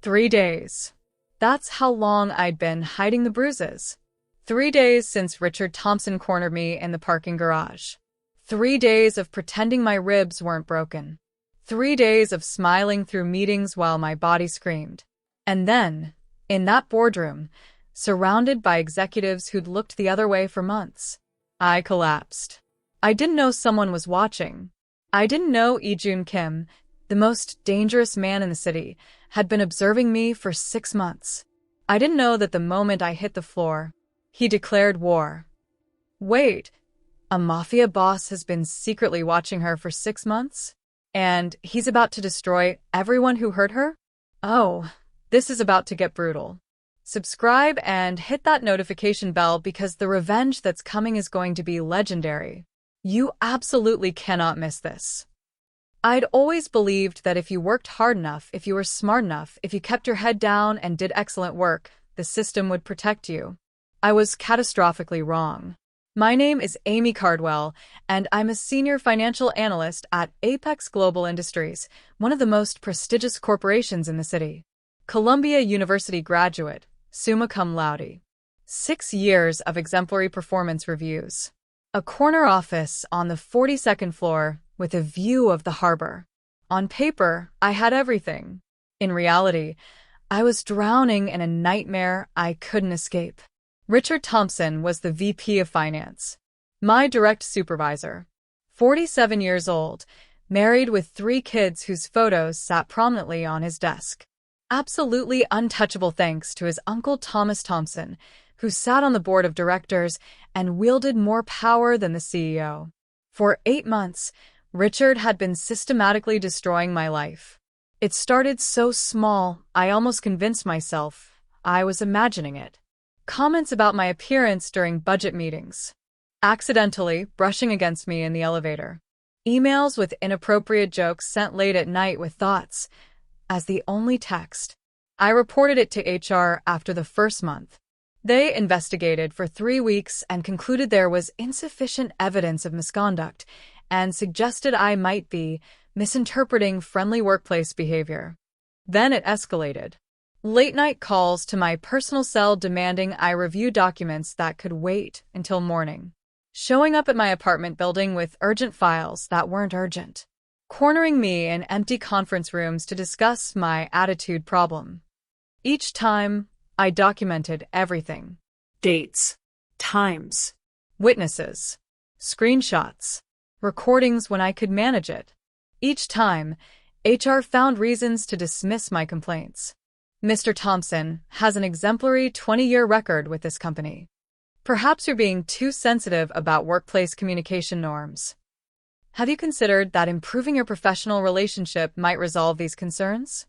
3 days. That's how long I'd been hiding the bruises. 3 days since Richard Thompson cornered me in the parking garage. 3 days of pretending my ribs weren't broken. 3 days of smiling through meetings while my body screamed. And then, in that boardroom, surrounded by executives who'd looked the other way for months, I collapsed. I didn't know someone was watching. I didn't know Ijun Kim, the most dangerous man in the city, had been observing me for 6 months. I didn't know that the moment I hit the floor, he declared war. Wait, a mafia boss has been secretly watching her for 6 months? And he's about to destroy everyone who hurt her? Oh, this is about to get brutal. Subscribe and hit that notification bell because the revenge that's coming is going to be legendary. You absolutely cannot miss this. I'd always believed that if you worked hard enough, if you were smart enough, if you kept your head down and did excellent work, the system would protect you. I was catastrophically wrong. My name is Amy Cardwell, and I'm a senior financial analyst at Apex Global Industries, one of the most prestigious corporations in the city. Columbia University graduate, summa cum laude. 6 years of exemplary performance reviews. A corner office on the 42nd floor with a view of the harbor. On paper, I had everything. In reality, I was drowning in a nightmare I couldn't escape. Richard Thompson was the VP of Finance, my direct supervisor. 47 years old, married with 3 kids whose photos sat prominently on his desk. Absolutely untouchable thanks to his uncle Thomas Thompson, who sat on the board of directors and wielded more power than the CEO. For 8 months, Richard had been systematically destroying my life. It started so small, I almost convinced myself I was imagining it. Comments about my appearance during budget meetings. Accidentally brushing against me in the elevator. Emails with inappropriate jokes sent late at night with thoughts as the only text. I reported it to HR after the first month. They investigated for 3 weeks and concluded there was insufficient evidence of misconduct and suggested I might be misinterpreting friendly workplace behavior. Then it escalated. Late-night calls to my personal cell demanding I review documents that could wait until morning. Showing up at my apartment building with urgent files that weren't urgent. Cornering me in empty conference rooms to discuss my attitude problem. Each time, I documented everything. Dates, times, witnesses, screenshots, recordings when I could manage it. Each time, HR found reasons to dismiss my complaints. Mr. Thompson has an exemplary 20-year record with this company. Perhaps you're being too sensitive about workplace communication norms. Have you considered that improving your professional relationship might resolve these concerns?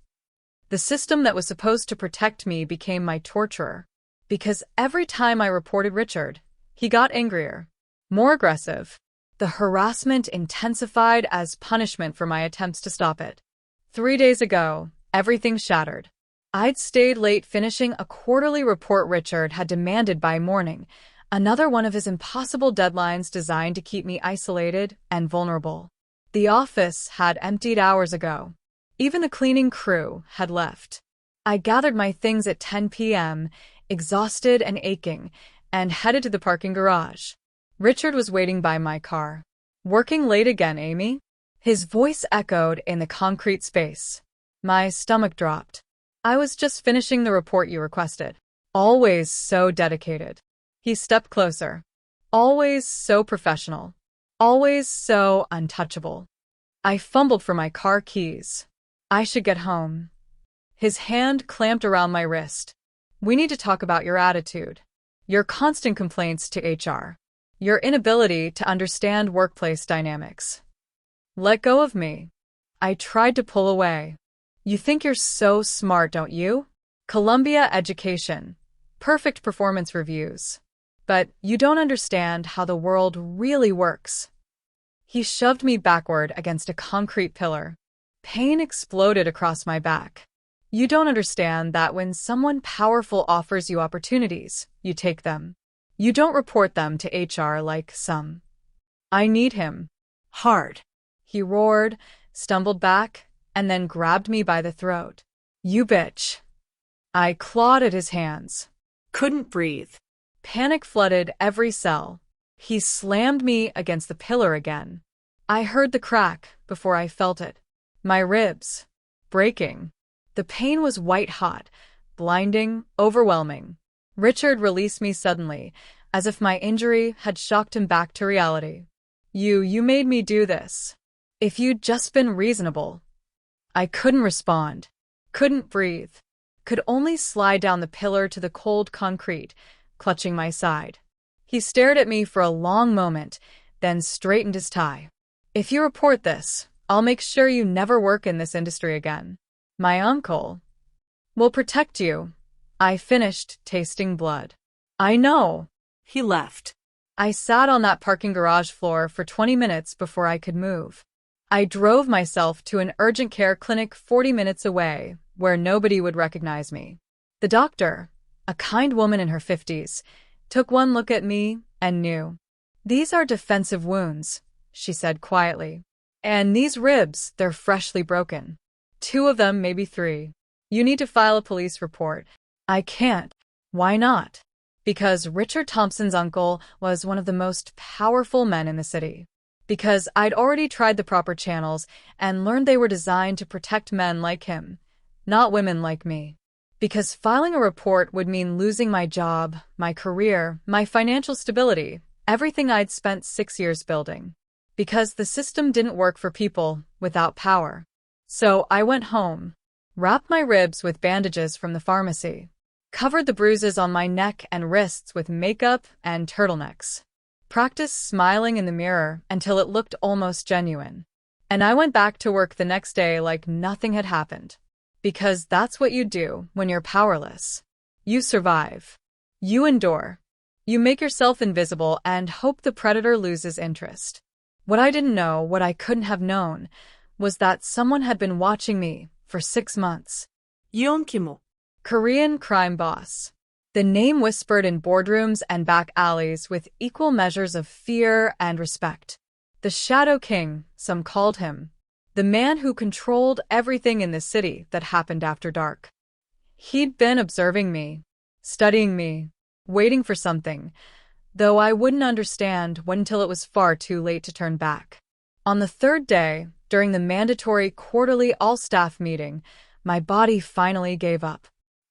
The system that was supposed to protect me became my torturer, because every time I reported Richard, he got angrier, more aggressive. The harassment intensified as punishment for my attempts to stop it. 3 days ago, everything shattered. I'd stayed late finishing a quarterly report Richard had demanded by morning, another one of his impossible deadlines designed to keep me isolated and vulnerable. The office had emptied hours ago. Even the cleaning crew had left. I gathered my things at 10 p.m., exhausted and aching, and headed to the parking garage. Richard was waiting by my car. "Working late again, Amy?" His voice echoed in the concrete space. My stomach dropped. "I was just finishing the report you requested." Always so dedicated. He stepped closer. Always so professional. Always so untouchable. I fumbled for my car keys. I should get home. His hand clamped around my wrist. "We need to talk about your attitude. Your constant complaints to HR. Your inability to understand workplace dynamics." "Let go of me." I tried to pull away. "You think you're so smart, don't you? Columbia education. Perfect performance reviews. But you don't understand how the world really works." He shoved me backward against a concrete pillar. Pain exploded across my back. "You don't understand that when someone powerful offers you opportunities, you take them. You don't report them to HR like some." "I need him." Hard. He roared, stumbled back, and then grabbed me by the throat. "You bitch. I clawed at his hands. Couldn't breathe. Panic flooded every cell. He slammed me against the pillar again. I heard the crack before I felt it. My ribs. Breaking. The pain was white-hot, blinding, overwhelming. Richard released me suddenly, as if my injury had shocked him back to reality. You made me do this. If you'd just been reasonable. I couldn't respond. Couldn't breathe. Could only slide down the pillar to the cold concrete, clutching my side. He stared at me for a long moment, then straightened his tie. If you report this, I'll make sure you never work in this industry again. My uncle will protect you. I finished tasting blood. I know. He left. I sat on that parking garage floor for 20 minutes before I could move. I drove myself to an urgent care clinic 40 minutes away, where nobody would recognize me. The doctor, a kind woman in her 50s, took one look at me and knew. These are defensive wounds, she said quietly. And these ribs, they're freshly broken. 2 of them, maybe 3. You need to file a police report. I can't. Why not? Because Richard Thompson's uncle was one of the most powerful men in the city. Because I'd already tried the proper channels and learned they were designed to protect men like him, not women like me. Because filing a report would mean losing my job, my career, my financial stability, everything I'd spent 6 years building. Because the system didn't work for people without power. So I went home, wrapped my ribs with bandages from the pharmacy, covered the bruises on my neck and wrists with makeup and turtlenecks, practiced smiling in the mirror until it looked almost genuine. And I went back to work the next day like nothing had happened. Because that's what you do when you're powerless. You survive. You endure. You make yourself invisible and hope the predator loses interest. What I didn't know, what I couldn't have known, was that someone had been watching me for 6 months. Yeon Kimo. Korean crime boss. The name whispered in boardrooms and back alleys with equal measures of fear and respect. The Shadow King, some called him. The man who controlled everything in the city that happened after dark. He'd been observing me, studying me, waiting for something, though I wouldn't understand until it was far too late to turn back. On the 3rd day, during the mandatory quarterly all-staff meeting, my body finally gave up.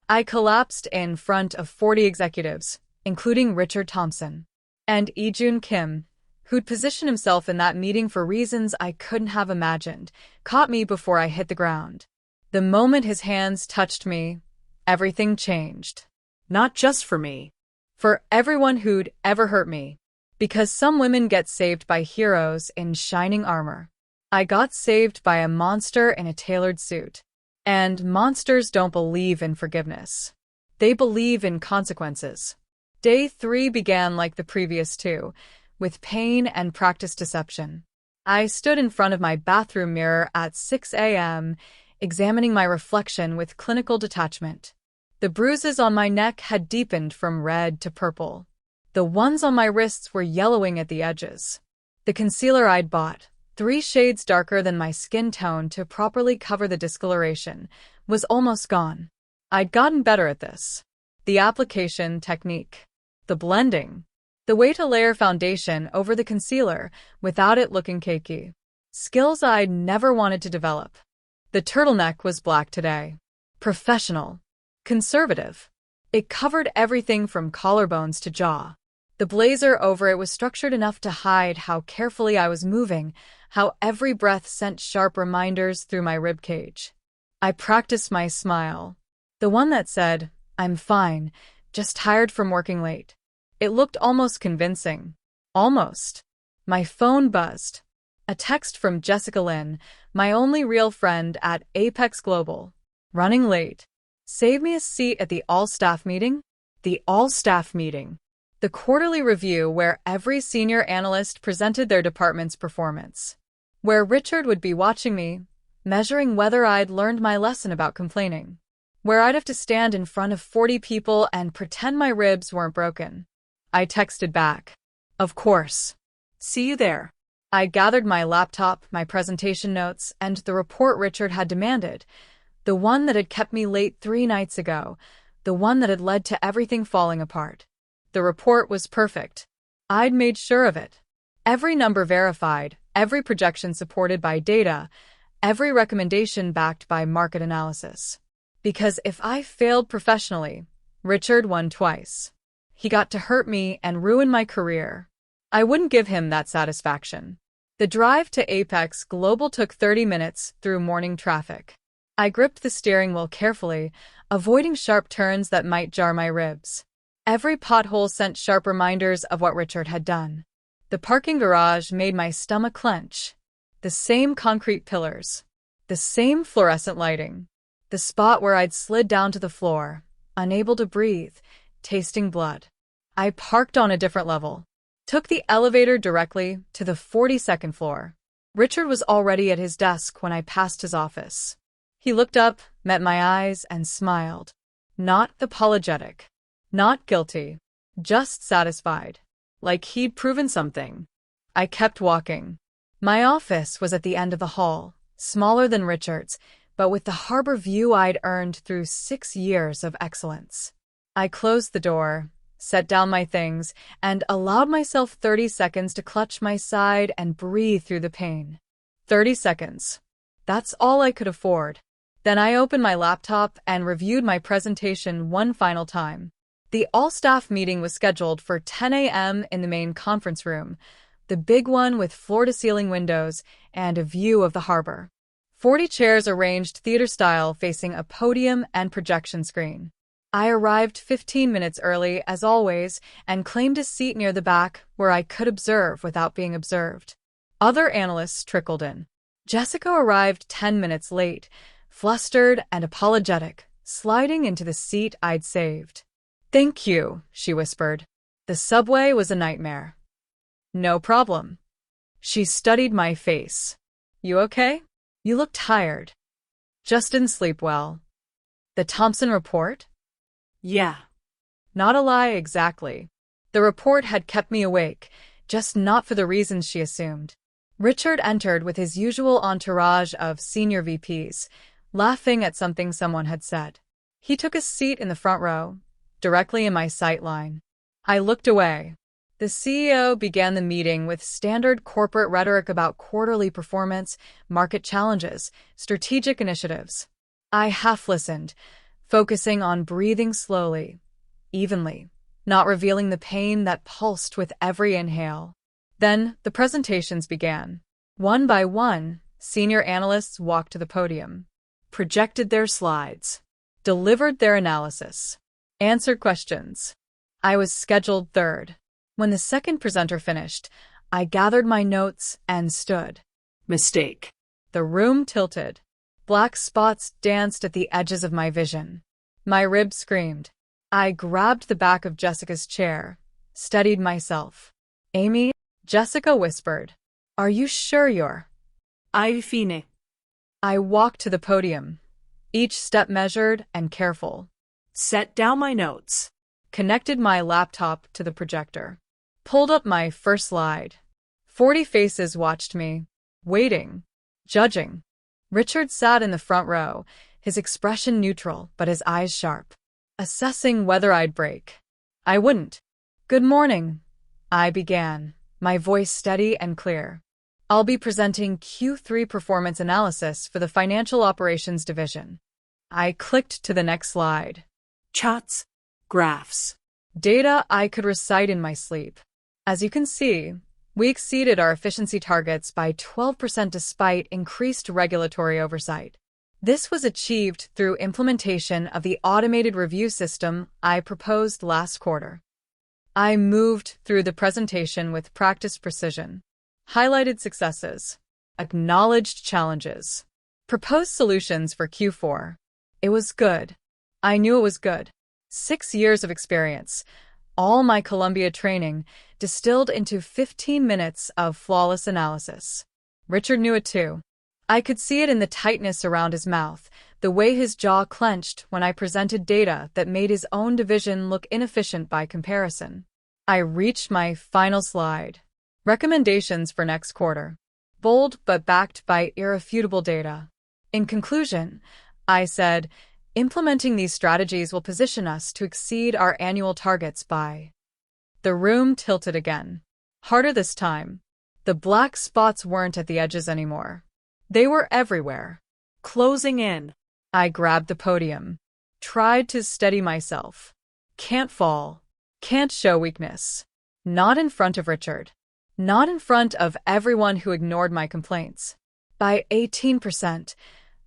I collapsed in front of 40 executives, including Richard Thompson and Lee-Jun Kim, who'd positioned himself in that meeting for reasons I couldn't have imagined, caught me before I hit the ground. The moment his hands touched me, everything changed. Not just for me. For everyone who'd ever hurt me. Because some women get saved by heroes in shining armor. I got saved by a monster in a tailored suit. And monsters don't believe in forgiveness. They believe in consequences. Day 3 began like the previous 2, with pain and practice deception. I stood in front of my bathroom mirror at 6 a.m., examining my reflection with clinical detachment. The bruises on my neck had deepened from red to purple. The ones on my wrists were yellowing at the edges. The concealer I'd bought, 3 shades darker than my skin tone to properly cover the discoloration, was almost gone. I'd gotten better at this. The application technique. The blending. The way to layer foundation over the concealer without it looking cakey. Skills I'd never wanted to develop. The turtleneck was black today. Professional. Conservative. It covered everything from collarbones to jaw. The blazer over it was structured enough to hide how carefully I was moving, how every breath sent sharp reminders through my ribcage. I practiced my smile. The one that said, "I'm fine, just tired from working late." It looked almost convincing. Almost. My phone buzzed. A text from Jessica Lynn, my only real friend at Apex Global. Running late. Save me a seat at the all-staff meeting? The all-staff meeting. The quarterly review where every senior analyst presented their department's performance. Where Richard would be watching me, measuring whether I'd learned my lesson about complaining. Where I'd have to stand in front of 40 people and pretend my ribs weren't broken. I texted back. Of course. See you there. I gathered my laptop, my presentation notes, and the report Richard had demanded, the one that had kept me late 3 nights ago, the one that had led to everything falling apart. The report was perfect. I'd made sure of it. Every number verified, every projection supported by data, every recommendation backed by market analysis. Because if I failed professionally, Richard won twice. He got to hurt me and ruin my career. I wouldn't give him that satisfaction. The drive to Apex Global took 30 minutes through morning traffic. I gripped the steering wheel carefully, avoiding sharp turns that might jar my ribs. Every pothole sent sharp reminders of what Richard had done. The parking garage made my stomach clench. The same concrete pillars. The same fluorescent lighting. The spot where I'd slid down to the floor, unable to breathe, tasting blood. I parked on a different level. Took the elevator directly to the 42nd floor. Richard was already at his desk when I passed his office. He looked up, met my eyes, and smiled. Not apologetic. Not guilty. Just satisfied. Like he'd proven something. I kept walking. My office was at the end of the hall, smaller than Richard's, but with the harbor view I'd earned through 6 years of excellence. I closed the door, set down my things, and allowed myself 30 seconds to clutch my side and breathe through the pain. 30 seconds. That's all I could afford. Then I opened my laptop and reviewed my presentation one final time. The all-staff meeting was scheduled for 10 a.m. in the main conference room, the big one with floor-to-ceiling windows and a view of the harbor. 40 chairs arranged theater-style facing a podium and projection screen. I arrived 15 minutes early, as always, and claimed a seat near the back where I could observe without being observed. Other analysts trickled in. Jessica arrived 10 minutes late, flustered and apologetic, sliding into the seat I'd saved. "Thank you," she whispered. "The subway was a nightmare." "No problem." She studied my face. "You okay? You look tired." "Just didn't sleep well." "The Thompson report?" Yeah. Not a lie exactly. The report had kept me awake, just not for the reasons she assumed. Richard entered with his usual entourage of senior VPs, laughing at something someone had said. He took a seat in the front row, directly in my sight line. I looked away. The CEO began the meeting with standard corporate rhetoric about quarterly performance, market challenges, strategic initiatives. I half-listened, focusing on breathing slowly, evenly, not revealing the pain that pulsed with every inhale. Then the presentations began. One by one, senior analysts walked to the podium, projected their slides, delivered their analysis, answered questions. I was scheduled third. When the second presenter finished, I gathered my notes and stood. Mistake. The room tilted. Black spots danced at the edges of my vision. My ribs screamed. I grabbed the back of Jessica's chair, steadied myself. "Amy," Jessica whispered. "Are you sure you're—" Fine. I walked to the podium, each step measured and careful. Set down my notes. Connected my laptop to the projector. Pulled up my first slide. 40 faces watched me, waiting, judging. Richard sat in the front row, his expression neutral but his eyes sharp, assessing whether I'd break. I wouldn't. "Good morning," I began, my voice steady and clear. "I'll be presenting Q3 performance analysis for the Financial Operations Division." I clicked to the next slide. Charts. Graphs. Data I could recite in my sleep. As you can see, we exceeded our efficiency targets by 12% despite increased regulatory oversight. This was achieved through implementation of the automated review system I proposed last quarter. I moved through the presentation with practiced precision, highlighted successes, acknowledged challenges, proposed solutions for Q4. It was good. I knew it was good. 6 years of experience, all my Columbia training, distilled into 15 minutes of flawless analysis. Richard knew it too. I could see it in the tightness around his mouth, the way his jaw clenched when I presented data that made his own division look inefficient by comparison. I reached my final slide. Recommendations for next quarter. Bold but backed by irrefutable data. In conclusion, I said, Implementing these strategies will position us to exceed our annual targets by... The room tilted again. Harder this time. The black spots weren't at the edges anymore. They were everywhere. Closing in. I grabbed the podium. Tried to steady myself. Can't fall. Can't show weakness. Not in front of Richard. Not in front of everyone who ignored my complaints. By 18%,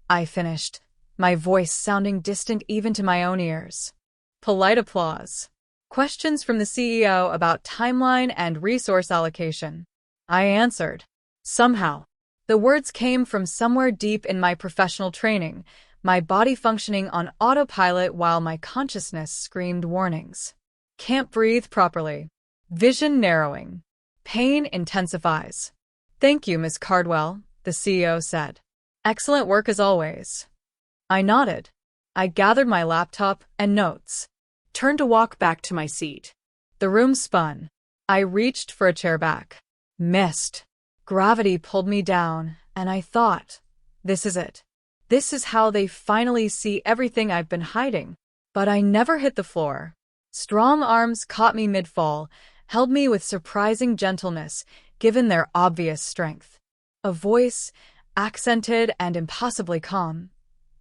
I finished, my voice sounding distant even to my own ears. Polite applause. Questions from the CEO about timeline and resource allocation. I answered. Somehow. The words came from somewhere deep in my professional training, my body functioning on autopilot while my consciousness screamed warnings. Can't breathe properly. Vision narrowing. Pain intensifies. Thank you, Ms. Cardwell, the CEO said. Excellent work as always. I nodded. I gathered my laptop and notes. Turned to walk back to my seat. The room spun. I reached for a chair back. Missed. Gravity pulled me down, and I thought, this is it. This is how they finally see everything I've been hiding. But I never hit the floor. Strong arms caught me mid-fall, held me with surprising gentleness, given their obvious strength. A voice, accented and impossibly calm.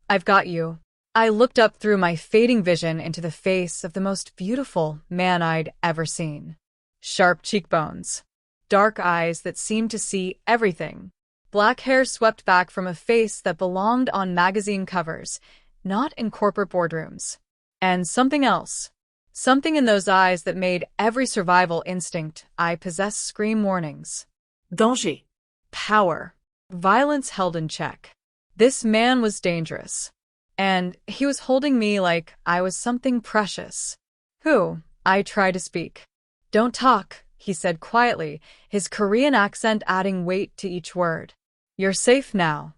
I've got you. I looked up through my fading vision into the face of the most beautiful man I'd ever seen. Sharp cheekbones. Dark eyes that seemed to see everything. Black hair swept back from a face that belonged on magazine covers, not in corporate boardrooms. And something else. Something in those eyes that made every survival instinct I possess scream warnings. Danger. Power. Violence held in check. This man was dangerous. And he was holding me like I was something precious. Who? I tried to speak. Don't talk, he said quietly, his Korean accent adding weight to each word. You're safe now.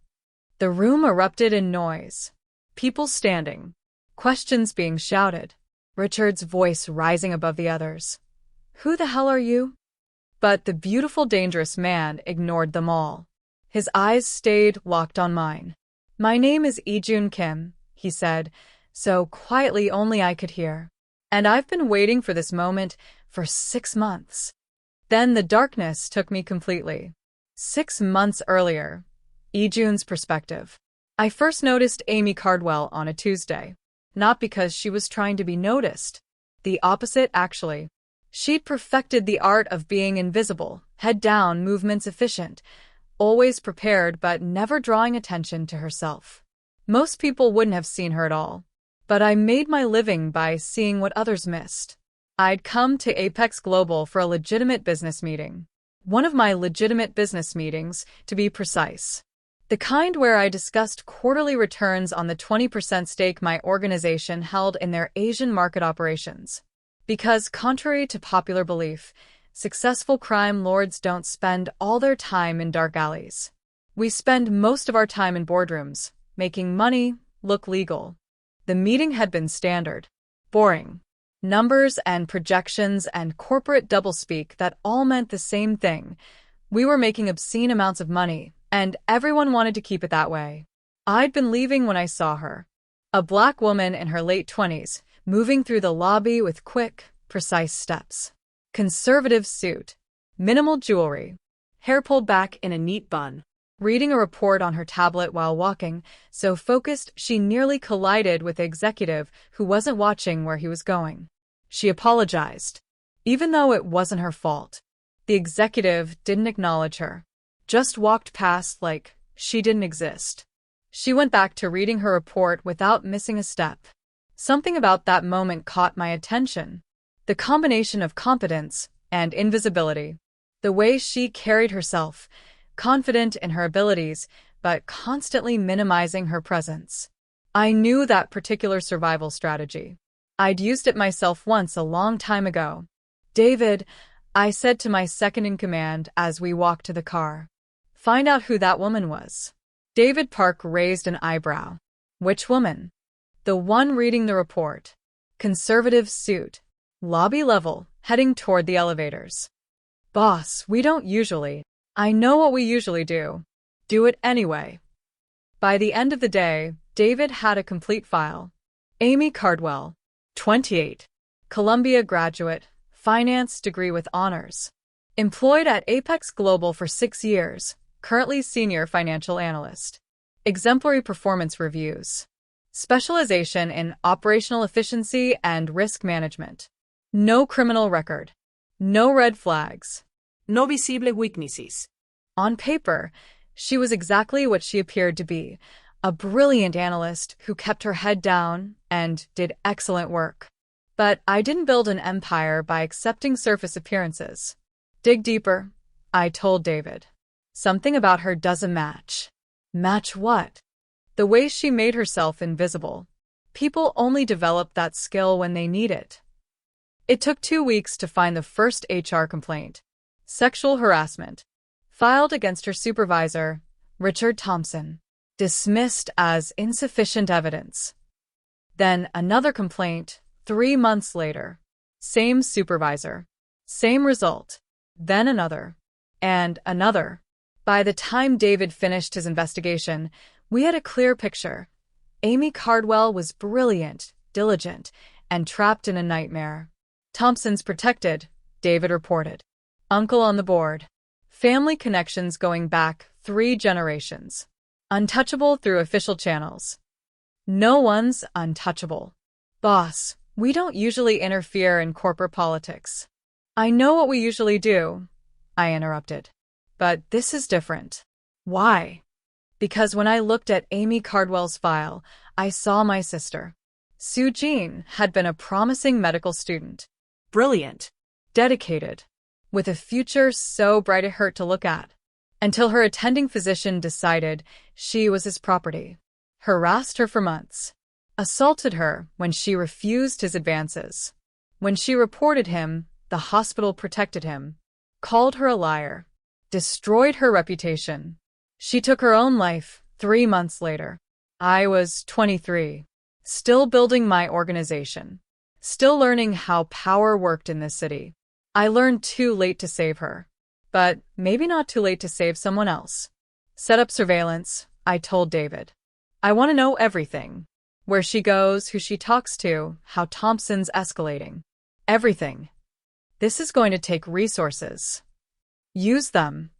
The room erupted in noise. People standing. Questions being shouted. Richard's voice rising above the others. Who the hell are you? But the beautiful, dangerous man ignored them all. His eyes stayed locked on mine. My name is Ijun Kim, he said, so quietly only I could hear. And I've been waiting for this moment for 6 months. Then the darkness took me completely. 6 months earlier. Ijun's perspective. I first noticed Amy Cardwell on a Tuesday. Not because she was trying to be noticed. The opposite, actually. She'd perfected the art of being invisible, head down, movements efficient, always prepared but never drawing attention to herself. Most people wouldn't have seen her at all. But I made my living by seeing what others missed. I'd come to Apex Global for a legitimate business meeting. One of my legitimate business meetings, to be precise. The kind where I discussed quarterly returns on the 20% stake my organization held in their Asian market operations. Because, contrary to popular belief, successful crime lords don't spend all their time in dark alleys. We spend most of our time in boardrooms, making money look legal. The meeting had been standard. Boring. Numbers and projections and corporate doublespeak that all meant the same thing. We were making obscene amounts of money, and everyone wanted to keep it that way. I'd been leaving when I saw her. A black woman in her late 20s, moving through the lobby with quick, precise steps. Conservative suit. Minimal jewelry. Hair pulled back in a neat bun. Reading a report on her tablet while walking, so focused she nearly collided with the executive who wasn't watching where he was going. She apologized. Even though it wasn't her fault. The executive didn't acknowledge her. Just walked past like she didn't exist. She went back to reading her report without missing a step. Something about that moment caught my attention. The combination of competence and invisibility. The way she carried herself, confident in her abilities, but constantly minimizing her presence. I knew that particular survival strategy. I'd used it myself once a long time ago. David, I said to my second-in-command as we walked to the car. Find out who that woman was. David Park raised an eyebrow. Which woman? The one reading the report. Conservative suit. Lobby level, heading toward the elevators. Boss, we don't usually. I know what we usually do. Do it anyway. By the end of the day, David had a complete file. Amy Cardwell, 28, Columbia graduate, finance degree with honors. Employed at Apex Global for 6 years, currently senior financial analyst. Exemplary performance reviews. Specialization in operational efficiency and risk management. No criminal record. No red flags. No visible weaknesses. On paper, she was exactly what she appeared to be, a brilliant analyst who kept her head down and did excellent work. But I didn't build an empire by accepting surface appearances. Dig deeper, I told David. Something about her doesn't match. Match what? The way she made herself invisible. People only develop that skill when they need it. It took 2 weeks to find the first HR complaint. Sexual harassment. Filed against her supervisor, Richard Thompson. Dismissed as insufficient evidence. Then another complaint, 3 months later. Same supervisor. Same result. Then another. And another. By the time David finished his investigation, we had a clear picture. Amy Cardwell was brilliant, diligent, and trapped in a nightmare. Thompson's protected, David reported. Uncle on the board. Family connections going back 3 generations. Untouchable through official channels. No one's untouchable. Boss, we don't usually interfere in corporate politics. I know what we usually do, I interrupted. But this is different. Why? Because when I looked at Amy Cardwell's file, I saw my sister. Sue Jean had been a promising medical student. Brilliant. Dedicated. With a future so bright it hurt to look at. Until her attending physician decided she was his property. Harassed her for months. Assaulted her when she refused his advances. When she reported him, the hospital protected him. Called her a liar. Destroyed her reputation. She took her own life 3 months later. I was 23. Still building my organization. Still learning how power worked in this city. I learned too late to save her. But maybe not too late to save someone else. Set up surveillance, I told David. I want to know everything. Where she goes, who she talks to, how Thompson's escalating. Everything. This is going to take resources. Use them.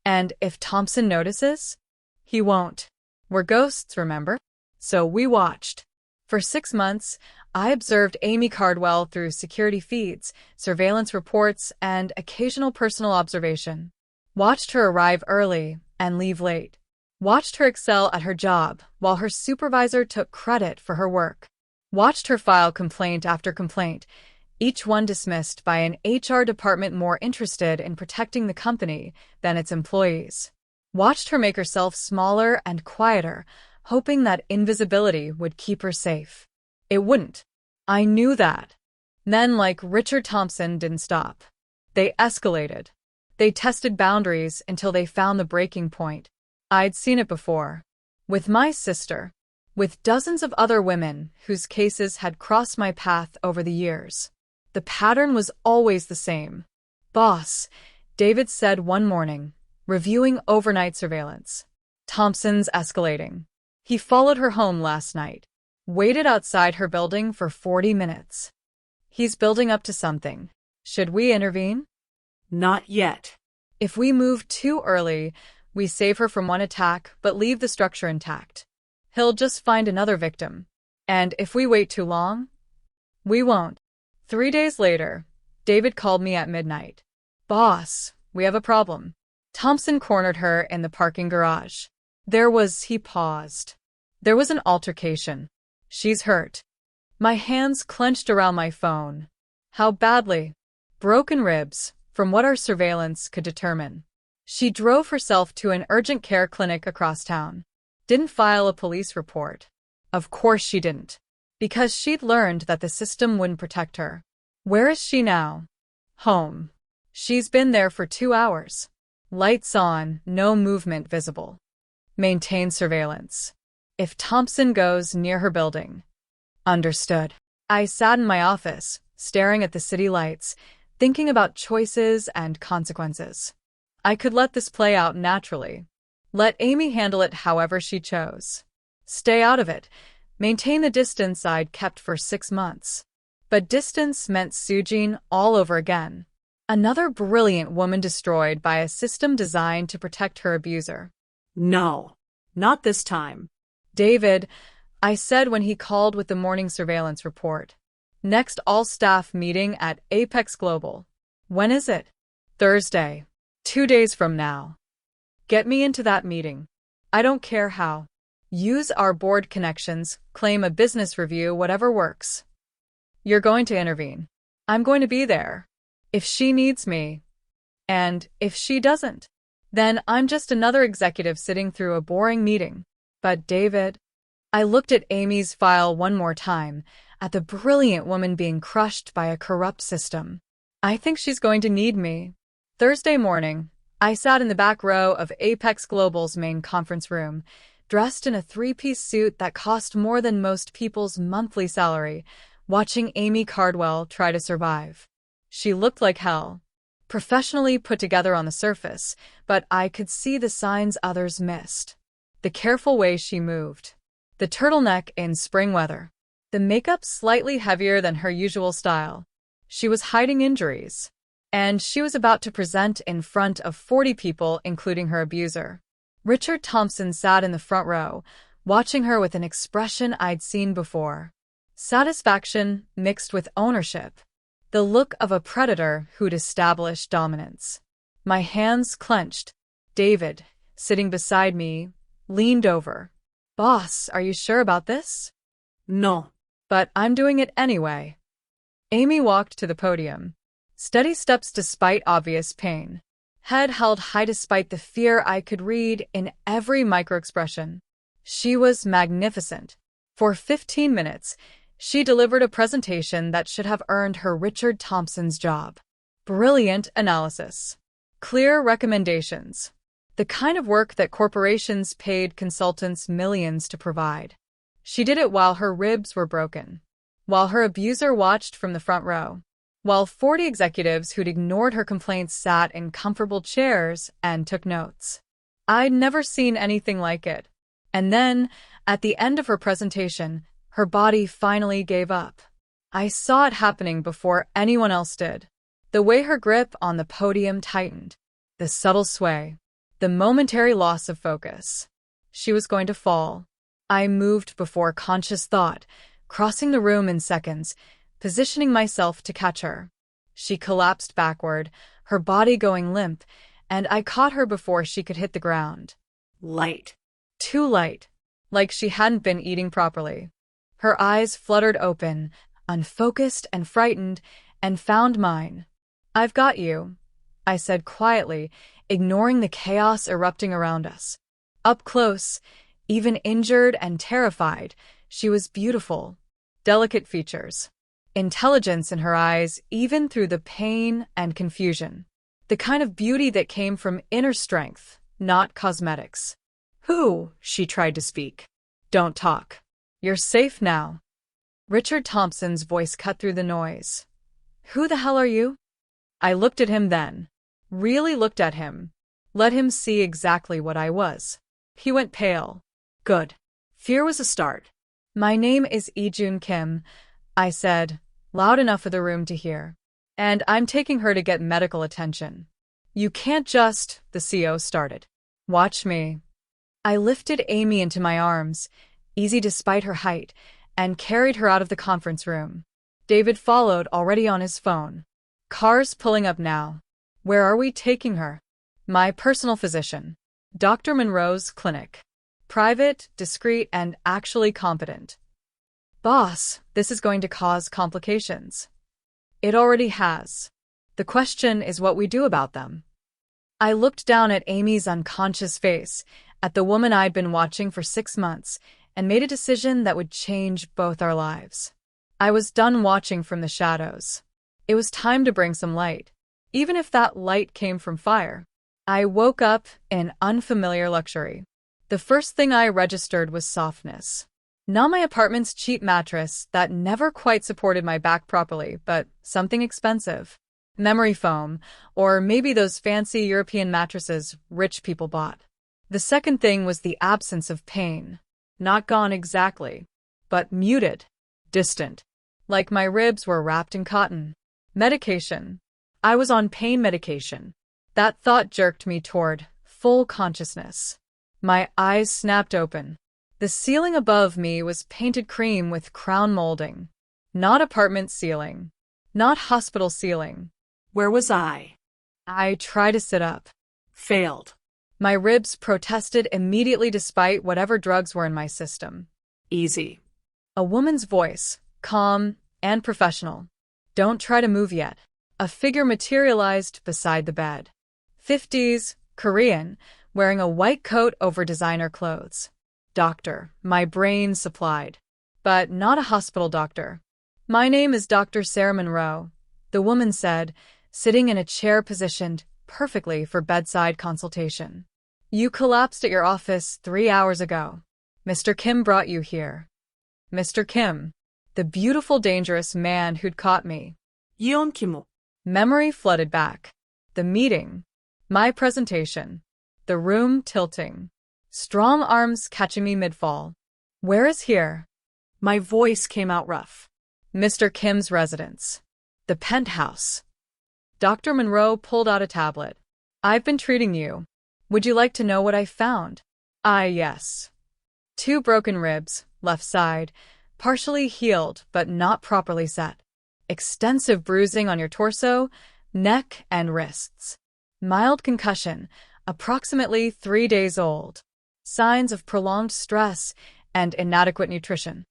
And if Thompson notices, he won't. We're ghosts, remember? So we watched. For 6 months, I observed Amy Cardwell through security feeds, surveillance reports, and occasional personal observation. Watched her arrive early and leave late. Watched her excel at her job while her supervisor took credit for her work. Watched her file complaint after complaint, each one dismissed by an HR department more interested in protecting the company than its employees. Watched her make herself smaller and quieter, hoping that invisibility would keep her safe. It wouldn't. I knew that. Men like Richard Thompson didn't stop. They escalated. They tested boundaries until they found the breaking point. I'd seen it before. With my sister. With dozens of other women whose cases had crossed my path over the years. The pattern was always the same. Boss, David said one morning, reviewing overnight surveillance. Thompson's escalating. He followed her home last night. Waited outside her building for 40 minutes. He's building up to something. Should we intervene? Not yet. If we move too early, we save her from one attack but leave the structure intact. He'll just find another victim. And if we wait too long, we won't. 3 days later, David called me at midnight. Boss, we have a problem. Thompson cornered her in the parking garage. He paused. There was an altercation. She's hurt. My hands clenched around my phone. How badly? Broken ribs, from what our surveillance could determine. She drove herself to an urgent care clinic across town. Didn't file a police report. Of course she didn't. Because she'd learned that the system wouldn't protect her. Where is she now? Home. She's been there for 2 hours. Lights on, no movement visible. Maintain surveillance. If Thompson goes near her building. Understood. I sat in my office, staring at the city lights, thinking about choices and consequences. I could let this play out naturally. Let Amy handle it however she chose. Stay out of it, Maintain the distance I'd kept for 6 months. But distance meant Sujin all over again. Another brilliant woman destroyed by a system designed to protect her abuser. No, not this time. David, I said when he called with the morning surveillance report. Next all-staff meeting at Apex Global. When is it? Thursday. 2 days from now. Get me into that meeting. I don't care how. Use our board connections, claim a business review, whatever works. You're going to intervene. I'm going to be there. If she needs me. And if she doesn't, then I'm just another executive sitting through a boring meeting. But David, I looked at Amy's file one more time, at the brilliant woman being crushed by a corrupt system. I think she's going to need me. Thursday morning, I sat in the back row of Apex Global's main conference room, dressed in a 3-piece suit that cost more than most people's monthly salary, watching Amy Cardwell try to survive. She looked like hell, professionally put together on the surface, but I could see the signs others missed. The careful way she moved, the turtleneck in spring weather, the makeup slightly heavier than her usual style. She was hiding injuries, and she was about to present in front of 40 people, including her abuser. Richard Thompson sat in the front row, watching her with an expression I'd seen before. Satisfaction mixed with ownership. The look of a predator who'd established dominance. My hands clenched. David, sitting beside me, leaned over. Boss, are you sure about this? No. But I'm doing it anyway. Amy walked to the podium. Steady steps despite obvious pain. Head held high despite the fear I could read in every microexpression. She was magnificent. For 15 minutes, she delivered a presentation that should have earned her Richard Thompson's job. Brilliant analysis. Clear recommendations. The kind of work that corporations paid consultants millions to provide. She did it while her ribs were broken. While her abuser watched from the front row. While 40 executives who'd ignored her complaints sat in comfortable chairs and took notes. I'd never seen anything like it. And then, at the end of her presentation, her body finally gave up. I saw it happening before anyone else did. The way her grip on the podium tightened. The subtle sway. The momentary loss of focus. She was going to fall. I moved before conscious thought, crossing the room in seconds, positioning myself to catch her. She collapsed backward, her body going limp, and I caught her before she could hit the ground. Light. Too light. Like she hadn't been eating properly. Her eyes fluttered open, unfocused and frightened, and found mine. I've got you, I said quietly, ignoring the chaos erupting around us. Up close, even injured and terrified, she was beautiful. Delicate features. Intelligence in her eyes, even through the pain and confusion. The kind of beauty that came from inner strength, not cosmetics. Who? She tried to speak. Don't talk. You're safe now. Richard Thompson's voice cut through the noise. Who the hell are you? I looked at him then. Really looked at him. Let him see exactly what I was. He went pale. Good. Fear was a start. My name is Ijun Kim, I said, loud enough for the room to hear. And I'm taking her to get medical attention. You can't just, the CO started. Watch me. I lifted Amy into my arms, easy despite her height, and carried her out of the conference room. David followed, already on his phone. Cars pulling up now. Where are we taking her? My personal physician. Dr. Monroe's clinic. Private, discreet, and actually competent. Boss, this is going to cause complications. It already has. The question is what we do about them. I looked down at Amy's unconscious face, at the woman I'd been watching for 6 months, and made a decision that would change both our lives. I was done watching from the shadows. It was time to bring some light, even if that light came from fire. I woke up in unfamiliar luxury. The first thing I registered was softness. Not my apartment's cheap mattress that never quite supported my back properly, but something expensive. Memory foam, or maybe those fancy European mattresses rich people bought. The second thing was the absence of pain. Not gone exactly, but muted, distant, like my ribs were wrapped in cotton. Medication. I was on pain medication. That thought jerked me toward full consciousness. My eyes snapped open. The ceiling above me was painted cream with crown molding. Not apartment ceiling. Not hospital ceiling. Where was I? I tried to sit up. Failed. My ribs protested immediately despite whatever drugs were in my system. Easy. A woman's voice, calm and professional. Don't try to move yet. A figure materialized beside the bed. 50s, Korean, wearing a white coat over designer clothes. Doctor, my brain supplied. But not a hospital doctor. My name is Dr. Sarah Monroe, the woman said, sitting in a chair positioned perfectly for bedside consultation. You collapsed at your office 3 hours ago. Mr. Kim brought you here. Mr. Kim, the beautiful, dangerous man who'd caught me. Yeon Kimo. Memory flooded back. The meeting. My presentation. The room tilting. Strong arms catching me mid-fall. Where is here? My voice came out rough. Mr. Kim's residence. The penthouse. Dr. Monroe pulled out a tablet. I've been treating you. Would you like to know what I found? Yes. 2 broken ribs, left side, partially healed but not properly set. Extensive bruising on your torso, neck, and wrists. Mild concussion, approximately 3 days old. Signs of prolonged stress and inadequate nutrition.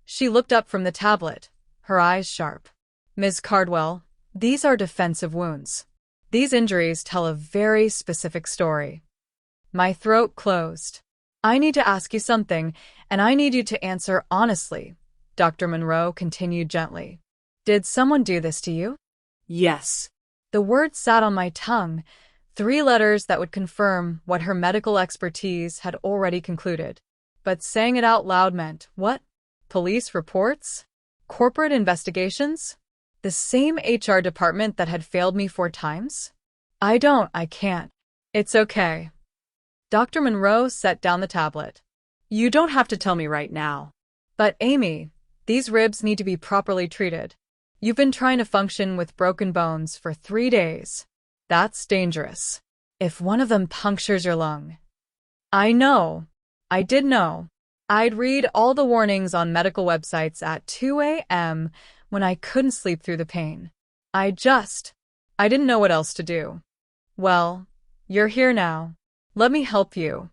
She looked up from the tablet, her eyes sharp. Ms. Cardwell, these are defensive wounds. These injuries tell a very specific story. My throat closed. I need to ask you something, and I need you to answer honestly, Dr. Monroe continued gently. Did someone do this to you? Yes. The word sat on my tongue, 3 letters that would confirm what her medical expertise had already concluded. But saying it out loud meant, what? Police reports? Corporate investigations? The same HR department that had failed me 4 times? I can't. It's okay. Dr. Monroe set down the tablet. You don't have to tell me right now. But Amy, these ribs need to be properly treated. You've been trying to function with broken bones for 3 days. That's dangerous. If one of them punctures your lung. I know. I did know. I'd read all the warnings on medical websites at 2 a.m. when I couldn't sleep through the pain. I didn't know what else to do. Well, you're here now. Let me help you.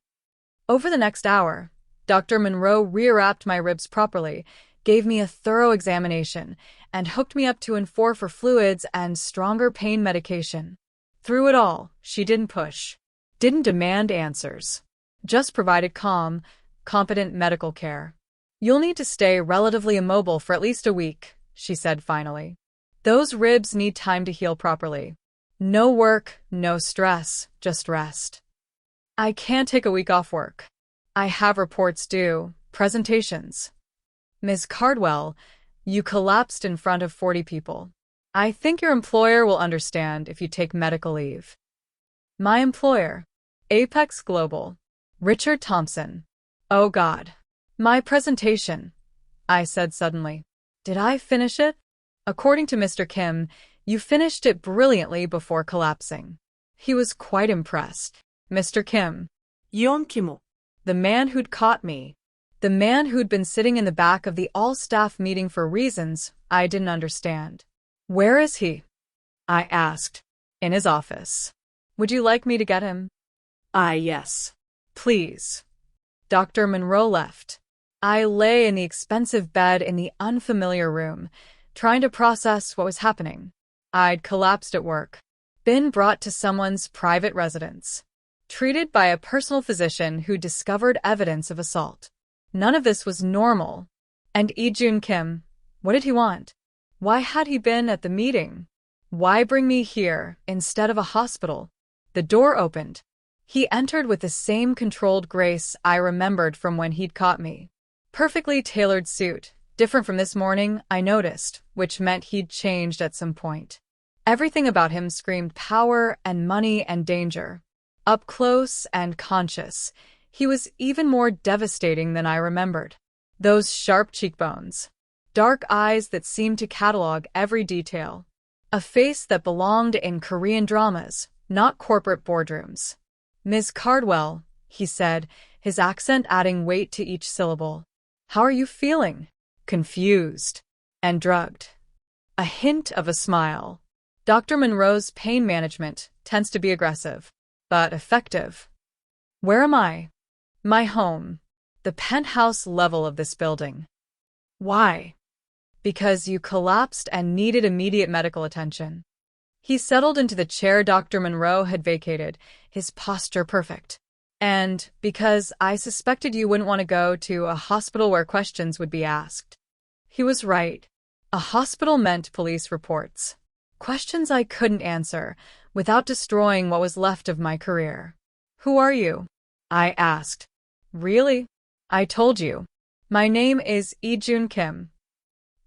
Over the next hour, Dr. Monroe rewrapped my ribs properly, gave me a thorough examination, and hooked me up to N4 for fluids and stronger pain medication. Through it all, she didn't push, didn't demand answers, just provided calm, competent medical care. You'll need to stay relatively immobile for at least a week, she said finally. Those ribs need time to heal properly. No work, no stress, just rest. I can't take a week off work. I have reports due, presentations. Ms. Cardwell, you collapsed in front of 40 people. I think your employer will understand if you take medical leave. My employer, Apex Global, Richard Thompson. Oh God. My presentation, I said suddenly. Did I finish it? According to Mr. Kim, you finished it brilliantly before collapsing. He was quite impressed. Mr. Kim. Yeon Kimo. The man who'd caught me. The man who'd been sitting in the back of the all-staff meeting for reasons I didn't understand. Where is he? I asked. In his office. Would you like me to get him? Yes. Please. Dr. Monroe left. I lay in the expensive bed in the unfamiliar room, trying to process what was happening. I'd collapsed at work. Been brought to someone's private residence. Treated by a personal physician who discovered evidence of assault. None of this was normal. And Ijun Kim, what did he want? Why had he been at the meeting? Why bring me here instead of a hospital? The door opened. He entered with the same controlled grace I remembered from when he'd caught me. Perfectly tailored suit, different from this morning, I noticed, which meant he'd changed at some point. Everything about him screamed power and money and danger. Up close and conscious, he was even more devastating than I remembered. Those sharp cheekbones. Dark eyes that seemed to catalog every detail. A face that belonged in Korean dramas, not corporate boardrooms. "Ms. Cardwell," he said, his accent adding weight to each syllable. "How are you feeling?" "Confused. And drugged." A hint of a smile. Dr. Monroe's pain management tends to be aggressive, but effective. "Where am I?" "My home. The penthouse level of this building." "Why?" "Because you collapsed and needed immediate medical attention." He settled into the chair Dr. Monroe had vacated, his posture perfect. "And because I suspected you wouldn't want to go to a hospital where questions would be asked." He was right. A hospital meant police reports. Questions I couldn't answer, without destroying what was left of my career. "Who are you?" I asked. "Really? I told you. My name is Lee-Jun Kim."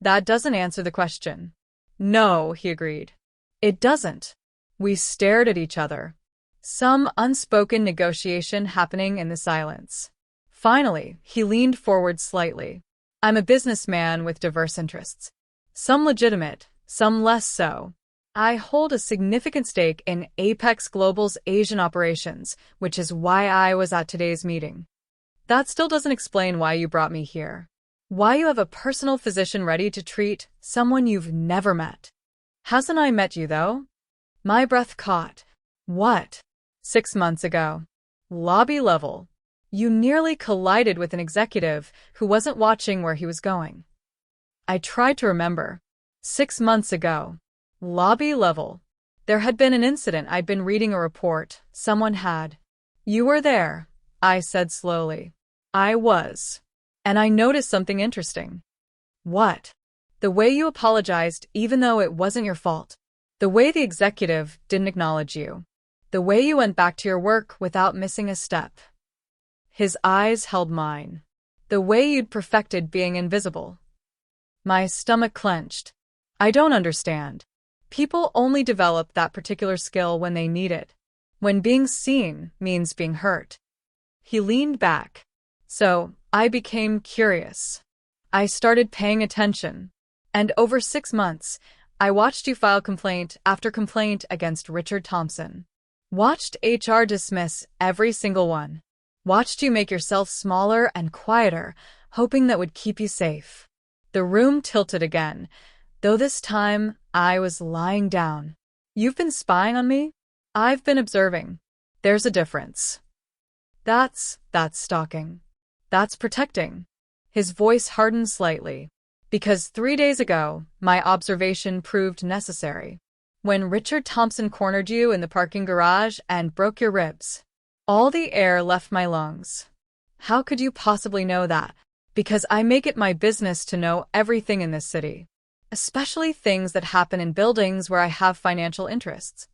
"That doesn't answer the question." "No," he agreed. "It doesn't." We stared at each other. Some unspoken negotiation happening in the silence. Finally, he leaned forward slightly. "I'm a businessman with diverse interests. Some legitimate, some less so. I hold a significant stake in Apex Global's Asian operations, which is why I was at today's meeting." "That still doesn't explain why you brought me here. Why you have a personal physician ready to treat someone you've never met." "Hasn't I met you, though?" My breath caught. "What?" "6 months ago. Lobby level. You nearly collided with an executive who wasn't watching where he was going." I tried to remember. 6 months ago. Lobby level. There had been an incident. I'd been reading a report. Someone had. "You were there," I said slowly. "I was. And I noticed something interesting." "What?" "The way you apologized even though it wasn't your fault. The way the executive didn't acknowledge you. The way you went back to your work without missing a step." His eyes held mine. "The way you'd perfected being invisible." My stomach clenched. "I don't understand. People only develop that particular skill when they need it. When being seen means being hurt." He leaned back. "So, I became curious. I started paying attention. And over 6 months, I watched you file complaint after complaint against Richard Thompson. Watched HR dismiss every single one. Watched you make yourself smaller and quieter, hoping that would keep you safe." The room tilted again, though this time I was lying down. "You've been spying on me?" "I've been observing. There's a difference." That's stalking. That's protecting." His voice hardened slightly. "Because 3 days ago, my observation proved necessary. When Richard Thompson cornered you in the parking garage and broke your ribs. All the air left my lungs." "How could you possibly know that?" "Because I make it my business to know everything in this city. Especially things that happen in buildings where I have financial interests."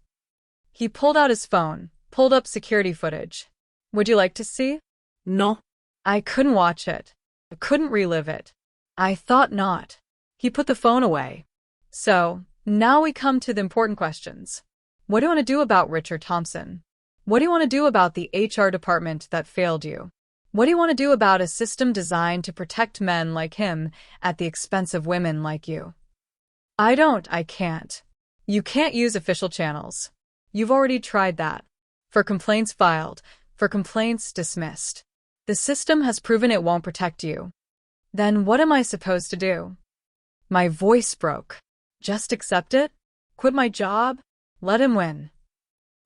He pulled out his phone, pulled up security footage. "Would you like to see?" "No." I couldn't watch it. I couldn't relive it. I thought not. He put the phone away. "So, now we come to the important questions. What do you want to do about Richard Thompson? What do you want to do about the HR department that failed you? What do you want to do about a system designed to protect men like him at the expense of women like you?" I can't. You can't use official channels. You've already tried that. For complaints filed, for complaints dismissed. The system has proven it won't protect you. Then what am I supposed to do?" My voice broke. Just accept it? Quit my job? Let him win?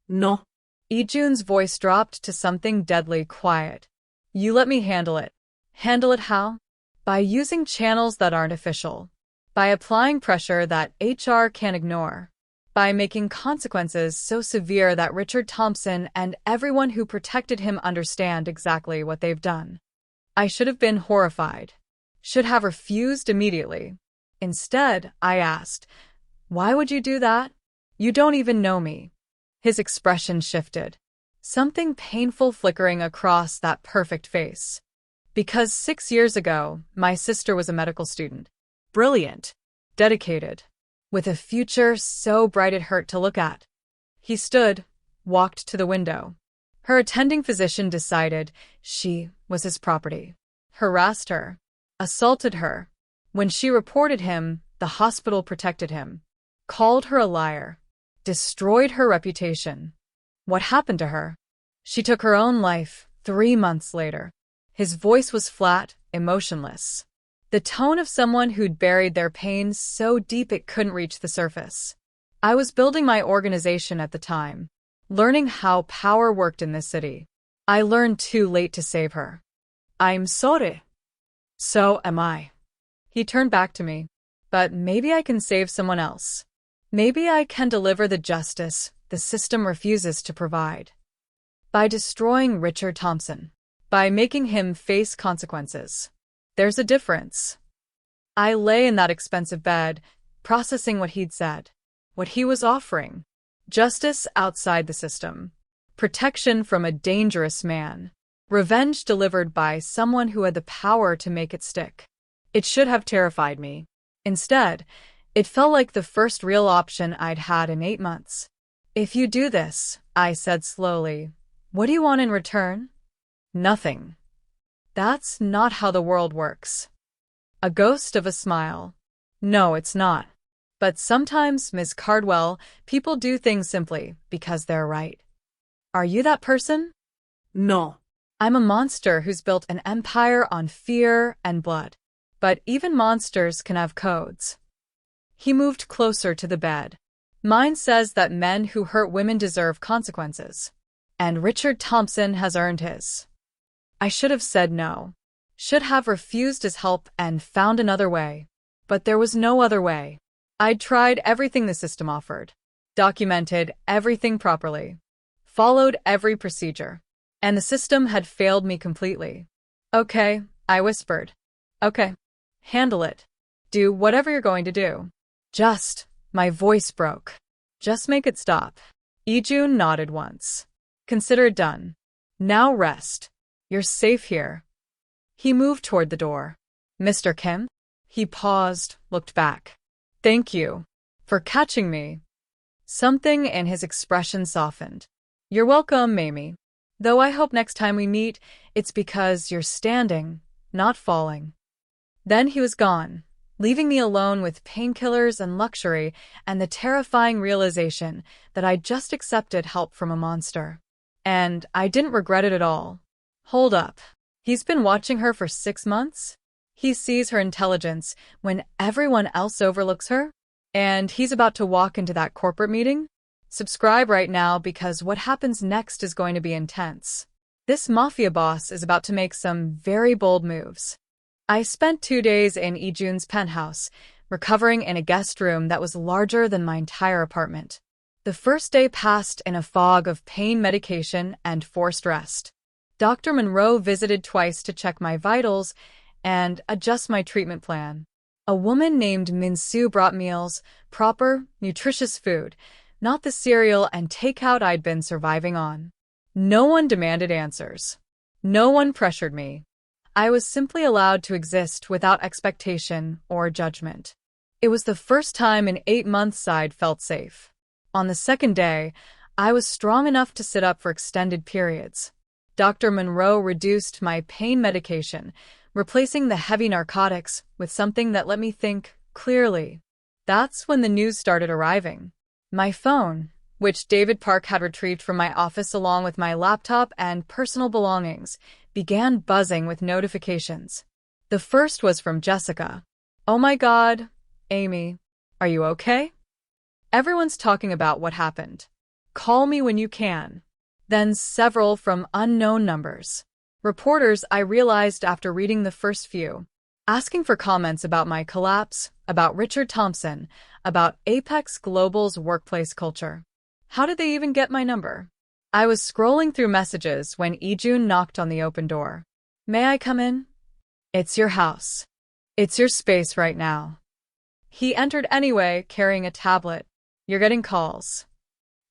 "No." Lee-Jun's voice dropped to something deadly quiet. "You let me handle it." "Handle it how?" "By using channels that aren't official. By applying pressure that HR can't ignore. By making consequences so severe that Richard Thompson and everyone who protected him understand exactly what they've done." I should have been horrified. Should have refused immediately. Instead, I asked, "Why would you do that? You don't even know me." His expression shifted. Something painful flickering across that perfect face. "Because 6 years ago, my sister was a medical student. Brilliant. Dedicated. With a future so bright it hurt to look at." He stood, walked to the window. Her attending physician decided she was his property. Harassed her. assaulted her. When she reported him, the hospital protected him, called her a liar, destroyed her reputation. What happened to her? She took her own life 3 months later. His voice was flat, emotionless. The tone of someone who'd buried their pain so deep it couldn't reach the surface. I was building my organization at the time, learning how power worked in this city. I learned too late to save her. I'm sorry. So am I. He turned back to me. But maybe I can save someone else. Maybe I can deliver the justice the system refuses to provide. By destroying Richard Thompson. By making him face consequences. There's a difference. I lay in that expensive bed, processing what he'd said, what he was offering. Justice outside the system. Protection from a dangerous man. Revenge delivered by someone who had the power to make it stick. It should have terrified me. Instead, it felt like the first real option I'd had in 8 months. If you do this, I said slowly, what do you want in return? Nothing. That's not how the world works. A ghost of a smile. No, it's not. But sometimes, Ms. Cardwell, people do things simply because they're right. Are you that person? No. I'm a monster who's built an empire on fear and blood. But even monsters can have codes. He moved closer to the bed. Mine says that men who hurt women deserve consequences. And Richard Thompson has earned his. I should have said no. Should have refused his help and found another way. But there was no other way. I'd tried everything the system offered. Documented everything properly. Followed every procedure. And the system had failed me completely. Okay, I whispered. Okay. Handle it. Do whatever you're going to do. My voice broke. Just make it stop. Ijun nodded once. Consider it done. Now rest. You're safe here. He moved toward the door. Mr. Kim? He paused, looked back. Thank you for catching me. Something in his expression softened. You're welcome, Mamie. Though I hope next time we meet, it's because you're standing, not falling. Then he was gone, leaving me alone with painkillers and luxury and the terrifying realization that I'd just accepted help from a monster. And I didn't regret it at all. Hold up. He's been watching her for 6 months? He sees her intelligence when everyone else overlooks her? And he's about to walk into that corporate meeting? Subscribe right now because what happens next is going to be intense. This Mafia boss is about to make some very bold moves. I spent 2 days in Ijun's penthouse, recovering in a guest room that was larger than my entire apartment. The first day passed in a fog of pain medication and forced rest. Dr. Monroe visited twice to check my vitals and adjust my treatment plan. A woman named Minsu brought meals, proper, nutritious food, not the cereal and takeout I'd been surviving on. No one demanded answers. No one pressured me. I was simply allowed to exist without expectation or judgment. It was the first time in 8 months I'd felt safe. On the second day, I was strong enough to sit up for extended periods. Dr. Monroe reduced my pain medication, replacing the heavy narcotics with something that let me think clearly. That's when the news started arriving. My phone, which David Park had retrieved from my office along with my laptop and personal belongings, began buzzing with notifications. The first was from Jessica. Oh my God, Amy, are you okay? Everyone's talking about what happened. Call me when you can. Then several from unknown numbers. Reporters I realized after reading the first few, asking for comments about my collapse, about Richard Thompson, about Apex Global's workplace culture. How did they even get my number? I was scrolling through messages when Ijun knocked on the open door. May I come in? It's your house. It's your space right now. He entered anyway, carrying a tablet. You're getting calls.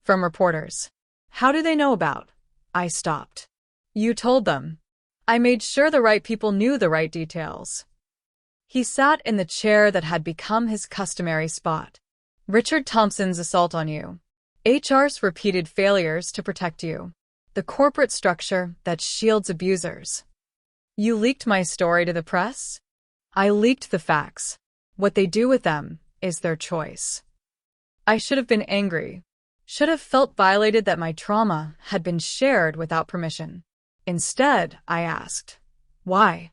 From reporters. How do they know about? I stopped. You told them. I made sure the right people knew the right details. He sat in the chair that had become his customary spot. Richard Thompson's assault on you. HR's repeated failures to protect you. The corporate structure that shields abusers. You leaked my story to the press? I leaked the facts. What they do with them is their choice. I should have been angry. Should have felt violated that my trauma had been shared without permission. Instead, I asked, why?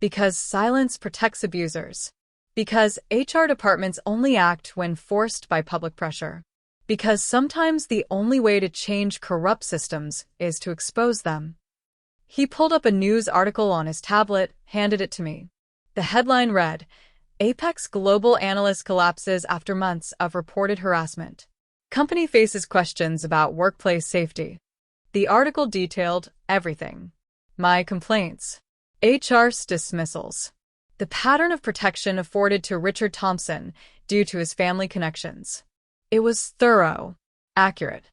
Because silence protects abusers. Because HR departments only act when forced by public pressure. Because sometimes the only way to change corrupt systems is to expose them. He pulled up a news article on his tablet, handed it to me. The headline read, Apex Global Analyst collapses after months of reported harassment. Company faces questions about workplace safety. The article detailed everything. My complaints. HR's dismissals. The pattern of protection afforded to Richard Thompson due to his family connections. It was thorough, accurate,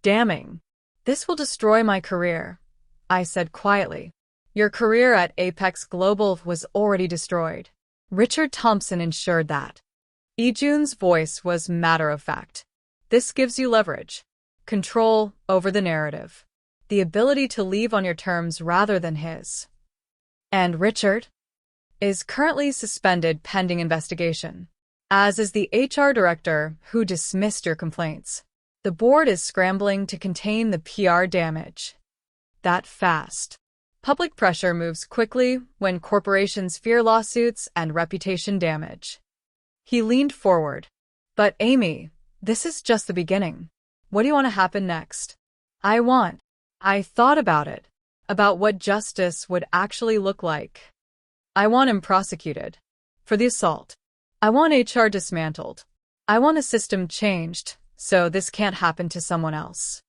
damning. This will destroy my career, I said quietly. Your career at Apex Global was already destroyed. Richard Thompson ensured that. Ijun's voice was matter-of-fact. This gives you leverage, control over the narrative, the ability to leave on your terms rather than his. And Richard is currently suspended pending investigation, as is the HR director who dismissed your complaints. The board is scrambling to contain the PR damage. That fast. Public pressure moves quickly when corporations fear lawsuits and reputation damage. He leaned forward. But Amy, this is just the beginning. What do you want to happen next? I thought about it, about what justice would actually look like. I want him prosecuted for the assault. I want HR dismantled. I want a system changed so this can't happen to someone else.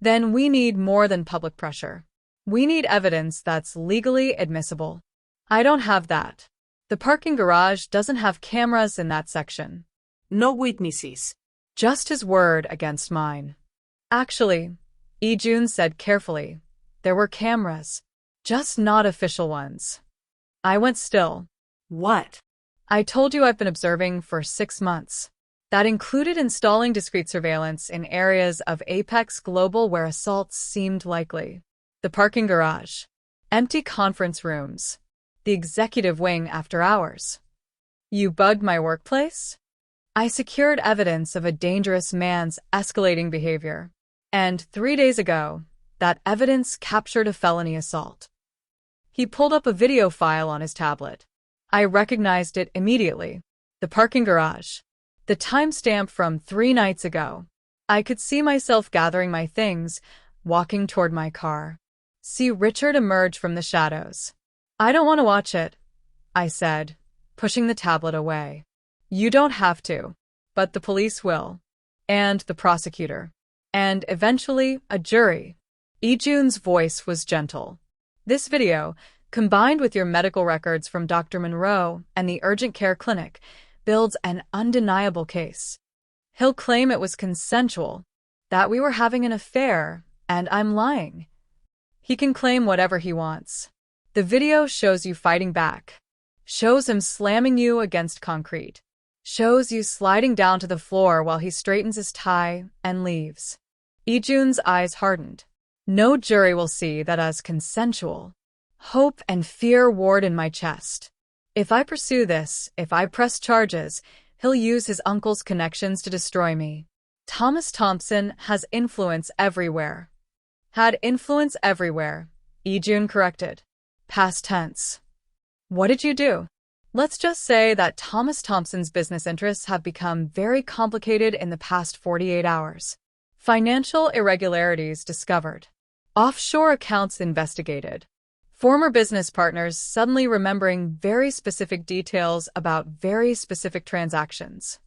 Then we need more than public pressure. We need evidence that's legally admissible. I don't have that. The parking garage doesn't have cameras in that section. No witnesses. Just his word against mine. Actually, Ijun said carefully, there were cameras, just not official ones. I went still. What? I told you I've been observing for 6 months. That included installing discrete surveillance in areas of Apex Global where assaults seemed likely. The parking garage, empty conference rooms, the executive wing after hours. You bugged my workplace? I secured evidence of a dangerous man's escalating behavior. And 3 days ago, that evidence captured a felony assault. He pulled up a video file on his tablet. I recognized it immediately. The parking garage. The timestamp from 3 nights ago. I could see myself gathering my things, walking toward my car. See Richard emerge from the shadows. I don't want to watch it, I said, pushing the tablet away. You don't have to, but the police will. And the prosecutor. And eventually, a jury. Ijun's voice was gentle. This video, combined with your medical records from Dr. Monroe and the urgent care clinic, builds an undeniable case. He'll claim it was consensual, that we were having an affair, and I'm lying. He can claim whatever he wants. The video shows you fighting back, shows him slamming you against concrete, shows you sliding down to the floor while he straightens his tie and leaves. Ijun's eyes hardened. No jury will see that as consensual. Hope and fear warred in my chest. If I pursue this, if I press charges, he'll use his uncle's connections to destroy me. Thomas Thompson has influence everywhere. Had influence everywhere, Ijun corrected. Past tense. What did you do? Let's just say that Thomas Thompson's business interests have become very complicated in the past 48 hours. Financial irregularities discovered. Offshore accounts investigated. Former business partners suddenly remembering very specific details about very specific transactions.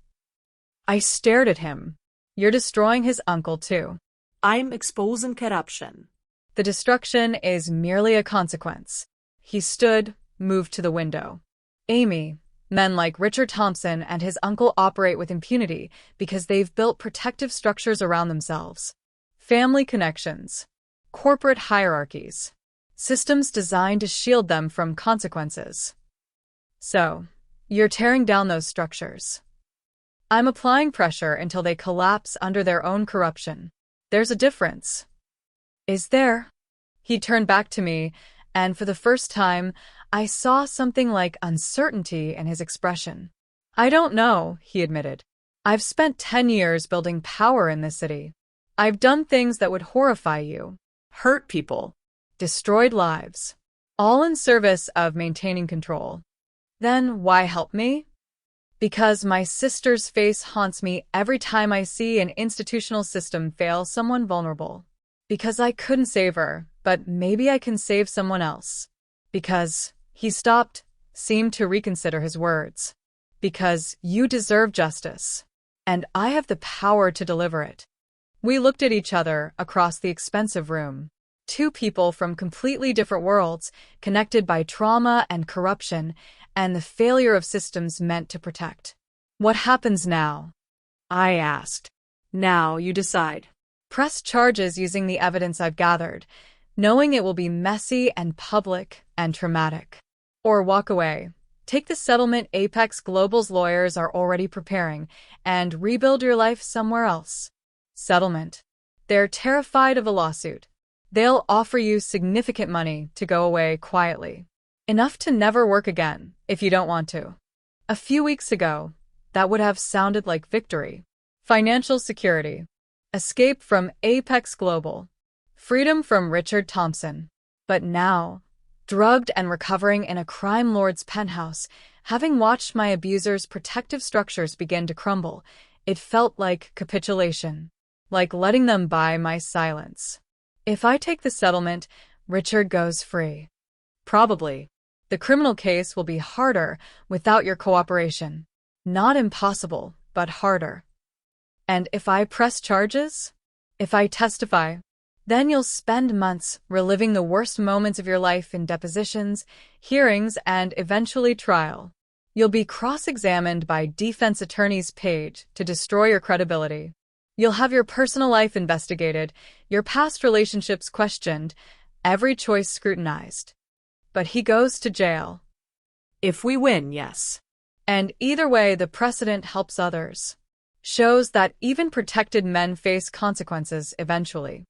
I stared at him. You're destroying his uncle too. I'm exposing corruption. The destruction is merely a consequence. He stood, moved to the window. Amy, men like Richard Thompson and his uncle operate with impunity because they've built protective structures around themselves. Family connections. Corporate hierarchies. Systems designed to shield them from consequences. So, you're tearing down those structures. I'm applying pressure until they collapse under their own corruption. There's a difference. Is there? He turned back to me, and for the first time, I saw something like uncertainty in his expression. I don't know, he admitted. I've spent 10 years building power in this city. I've done things that would horrify you, hurt people, destroyed lives, all in service of maintaining control. Then why help me? Because my sister's face haunts me every time I see an institutional system fail someone vulnerable. Because I couldn't save her, but maybe I can save someone else. Because he stopped, seemed to reconsider his words. Because you deserve justice, and I have the power to deliver it. We looked at each other across the expensive room. Two people from completely different worlds, connected by trauma and corruption, and the failure of systems meant to protect. What happens now? I asked. Now you decide. Press charges using the evidence I've gathered, knowing it will be messy and public and traumatic. Or walk away. Take the settlement Apex Global's lawyers are already preparing and rebuild your life somewhere else. Settlement. They're terrified of a lawsuit. They'll offer you significant money to go away quietly. Enough to never work again, if you don't want to. A few weeks ago, that would have sounded like victory. Financial security. Escape from Apex Global. Freedom from Richard Thompson. But now, drugged and recovering in a crime lord's penthouse, having watched my abuser's protective structures begin to crumble, it felt like capitulation. Like letting them buy my silence. If I take the settlement, Richard goes free. Probably. The criminal case will be harder without your cooperation. Not impossible, but harder. And if I press charges? If I testify? Then you'll spend months reliving the worst moments of your life in depositions, hearings, and eventually trial. You'll be cross-examined by defense attorneys paid to destroy your credibility. You'll have your personal life investigated, your past relationships questioned, every choice scrutinized. But he goes to jail. If we win, yes. And either way, the precedent helps others. Shows that even protected men face consequences eventually.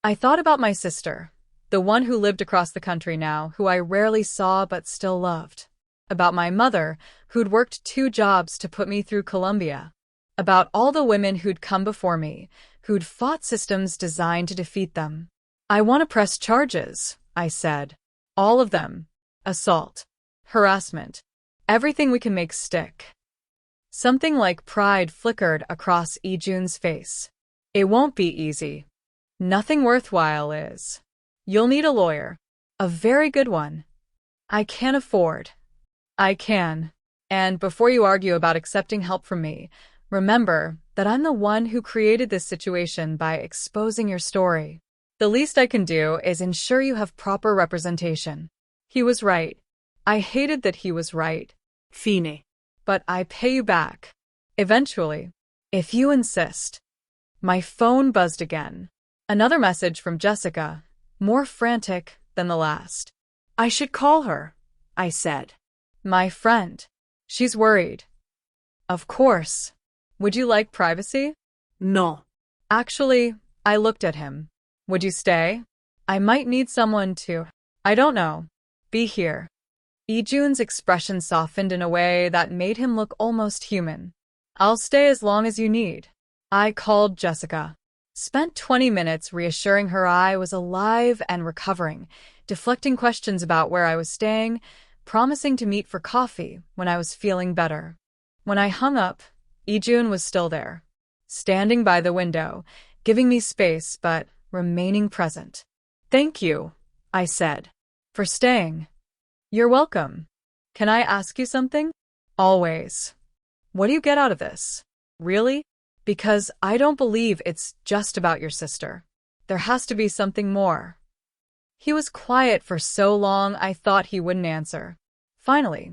I thought about my sister, the one who lived across the country now, who I rarely saw but still loved. About my mother, who'd worked 2 jobs to put me through Columbia. About all the women who'd come before me, who'd fought systems designed to defeat them. I want to press charges, I said. All of them. Assault. Harassment. Everything we can make stick. Something like pride flickered across Ijun's face. It won't be easy. Nothing worthwhile is. You'll need a lawyer. A very good one. I can't afford. I can. And before you argue about accepting help from me, remember that I'm the one who created this situation by exposing your story. The least I can do is ensure you have proper representation. He was right. I hated that he was right. Fine. But I pay you back. Eventually. If you insist. My phone buzzed again. Another message from Jessica, more frantic than the last. I should call her, I said. My friend. She's worried. Of course. Would you like privacy? No. Actually, I looked at him. Would you stay? I might need someone to, I don't know, be here. Ijun's expression softened in a way that made him look almost human. I'll stay as long as you need. I called Jessica. Spent 20 minutes reassuring her I was alive and recovering, deflecting questions about where I was staying, promising to meet for coffee when I was feeling better. When I hung up, Ijun was still there, standing by the window, giving me space but remaining present. Thank you, I said, for staying. You're welcome. Can I ask you something? Always. What do you get out of this? Really? Because I don't believe it's just about your sister. There has to be something more. He was quiet for so long I thought he wouldn't answer. Finally,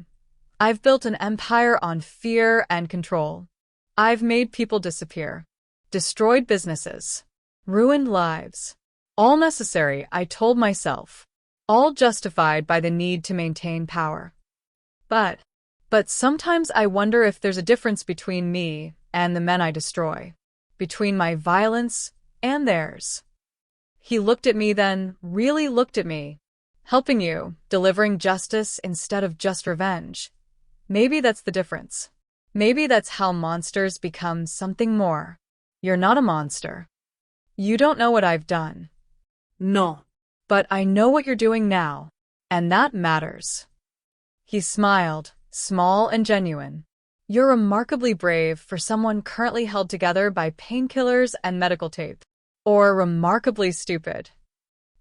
I've built an empire on fear and control. I've made people disappear, destroyed businesses, ruined lives. All necessary, I told myself. All justified by the need to maintain power. But sometimes I wonder if there's a difference between me and the men I destroy. Between my violence and theirs. He looked at me then, really looked at me. Helping you, delivering justice instead of just revenge. Maybe that's the difference. Maybe that's how monsters become something more. You're not a monster. You don't know what I've done. No. But I know what you're doing now, and that matters. He smiled, small and genuine. You're remarkably brave for someone currently held together by painkillers and medical tape. Or remarkably stupid.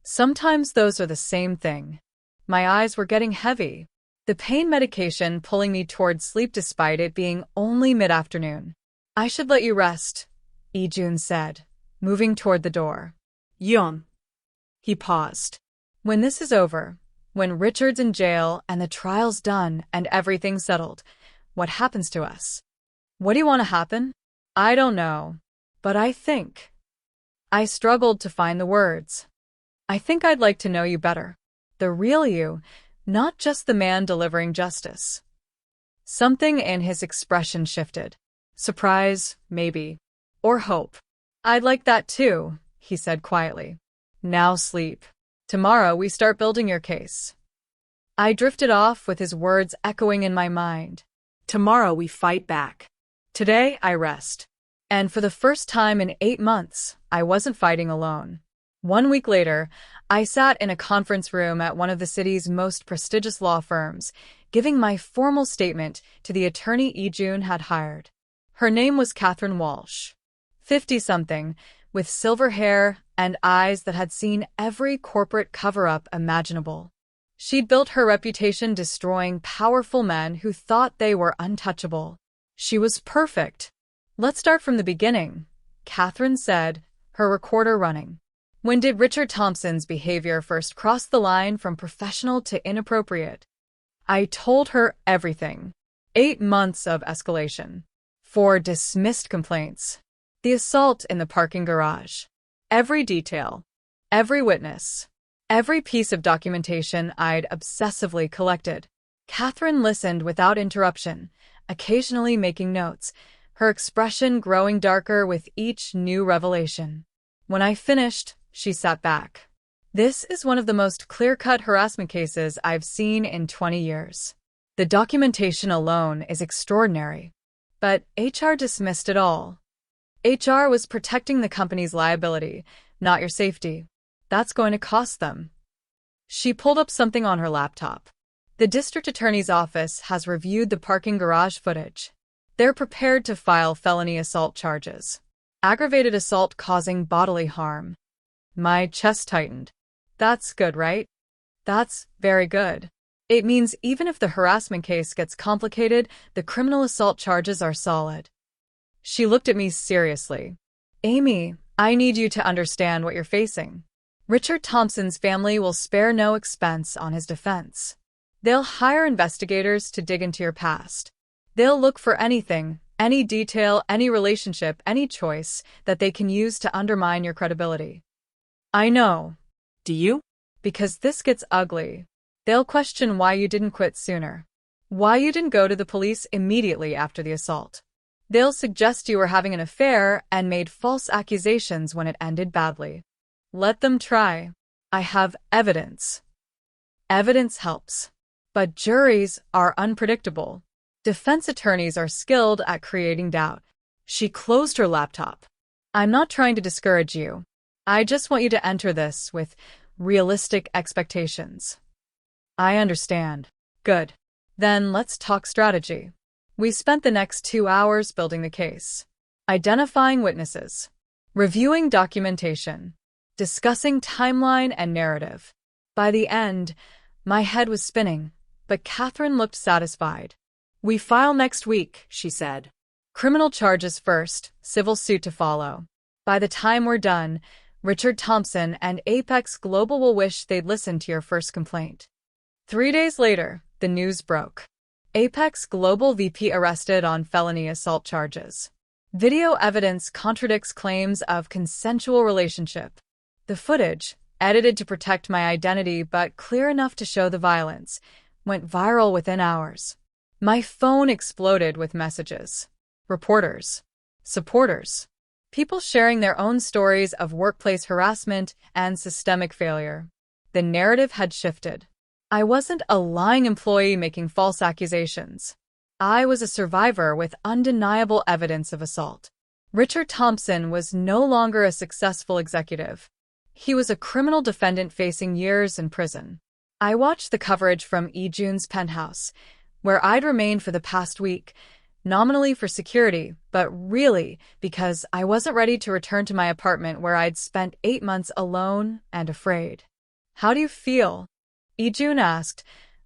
Sometimes those are the same thing. My eyes were getting heavy, the pain medication pulling me toward sleep despite it being only mid-afternoon. I should let you rest, Ijun said, moving toward the door. Yon. He paused. When this is over, when Richard's in jail and the trial's done and everything's settled, what happens to us? What do you want to happen? I don't know, but I think. I struggled to find the words. I think I'd like to know you better. The real you, not just the man delivering justice. Something in his expression shifted. Surprise, maybe. Or hope. I'd like that too, he said quietly. Now sleep. Tomorrow we start building your case. I drifted off with his words echoing in my mind. Tomorrow we fight back. Today I rest. And for the first time in 8 months, I wasn't fighting alone. 1 week later, I sat in a conference room at one of the city's most prestigious law firms, giving my formal statement to the attorney Ijun had hired. Her name was Catherine Walsh. 50-something, with silver hair and eyes that had seen every corporate cover-up imaginable. She'd built her reputation destroying powerful men who thought they were untouchable. She was perfect. Let's start from the beginning, Catherine said, her recorder running. When did Richard Thompson's behavior first cross the line from professional to inappropriate? I told her everything. 8 months of escalation. 4 dismissed complaints. The assault in the parking garage. Every detail. Every witness. Every piece of documentation I'd obsessively collected. Catherine listened without interruption, occasionally making notes, her expression growing darker with each new revelation. When I finished, she sat back. This is one of the most clear-cut harassment cases I've seen in 20 years. The documentation alone is extraordinary. But HR dismissed it all. HR was protecting the company's liability, not your safety. That's going to cost them. She pulled up something on her laptop. The district attorney's office has reviewed the parking garage footage. They're prepared to file felony assault charges. Aggravated assault causing bodily harm. My chest tightened. That's good, right? That's very good. It means even if the harassment case gets complicated, the criminal assault charges are solid. She looked at me seriously. Amy, I need you to understand what you're facing. Richard Thompson's family will spare no expense on his defense. They'll hire investigators to dig into your past. They'll look for anything, any detail, any relationship, any choice that they can use to undermine your credibility. I know. Do you? Because this gets ugly. They'll question why you didn't quit sooner. Why you didn't go to the police immediately after the assault. They'll suggest you were having an affair and made false accusations when it ended badly. Let them try. I have evidence. Evidence helps. But juries are unpredictable. Defense attorneys are skilled at creating doubt. She closed her laptop. I'm not trying to discourage you. I just want you to enter this with realistic expectations. I understand. Good. Then let's talk strategy. We spent the next 2 hours building the case, identifying witnesses, reviewing documentation, discussing timeline and narrative. By the end, my head was spinning, but Catherine looked satisfied. We file next week, she said. Criminal charges first, civil suit to follow. By the time we're done, Richard Thompson and Apex Global will wish they'd listened to your first complaint. 3 days later, the news broke. Apex Global VP arrested on felony assault charges. Video evidence contradicts claims of consensual relationship. The footage, edited to protect my identity but clear enough to show the violence, went viral within hours. My phone exploded with messages. Reporters. Supporters. People sharing their own stories of workplace harassment and systemic failure. The narrative had shifted. I wasn't a lying employee making false accusations. I was a survivor with undeniable evidence of assault. Richard Thompson was no longer a successful executive. He was a criminal defendant facing years in prison. I watched the coverage from June's penthouse, where I'd remained for the past week, nominally for security, but really because I wasn't ready to return to my apartment where I'd spent 8 months alone and afraid. "How do you feel?" June asked,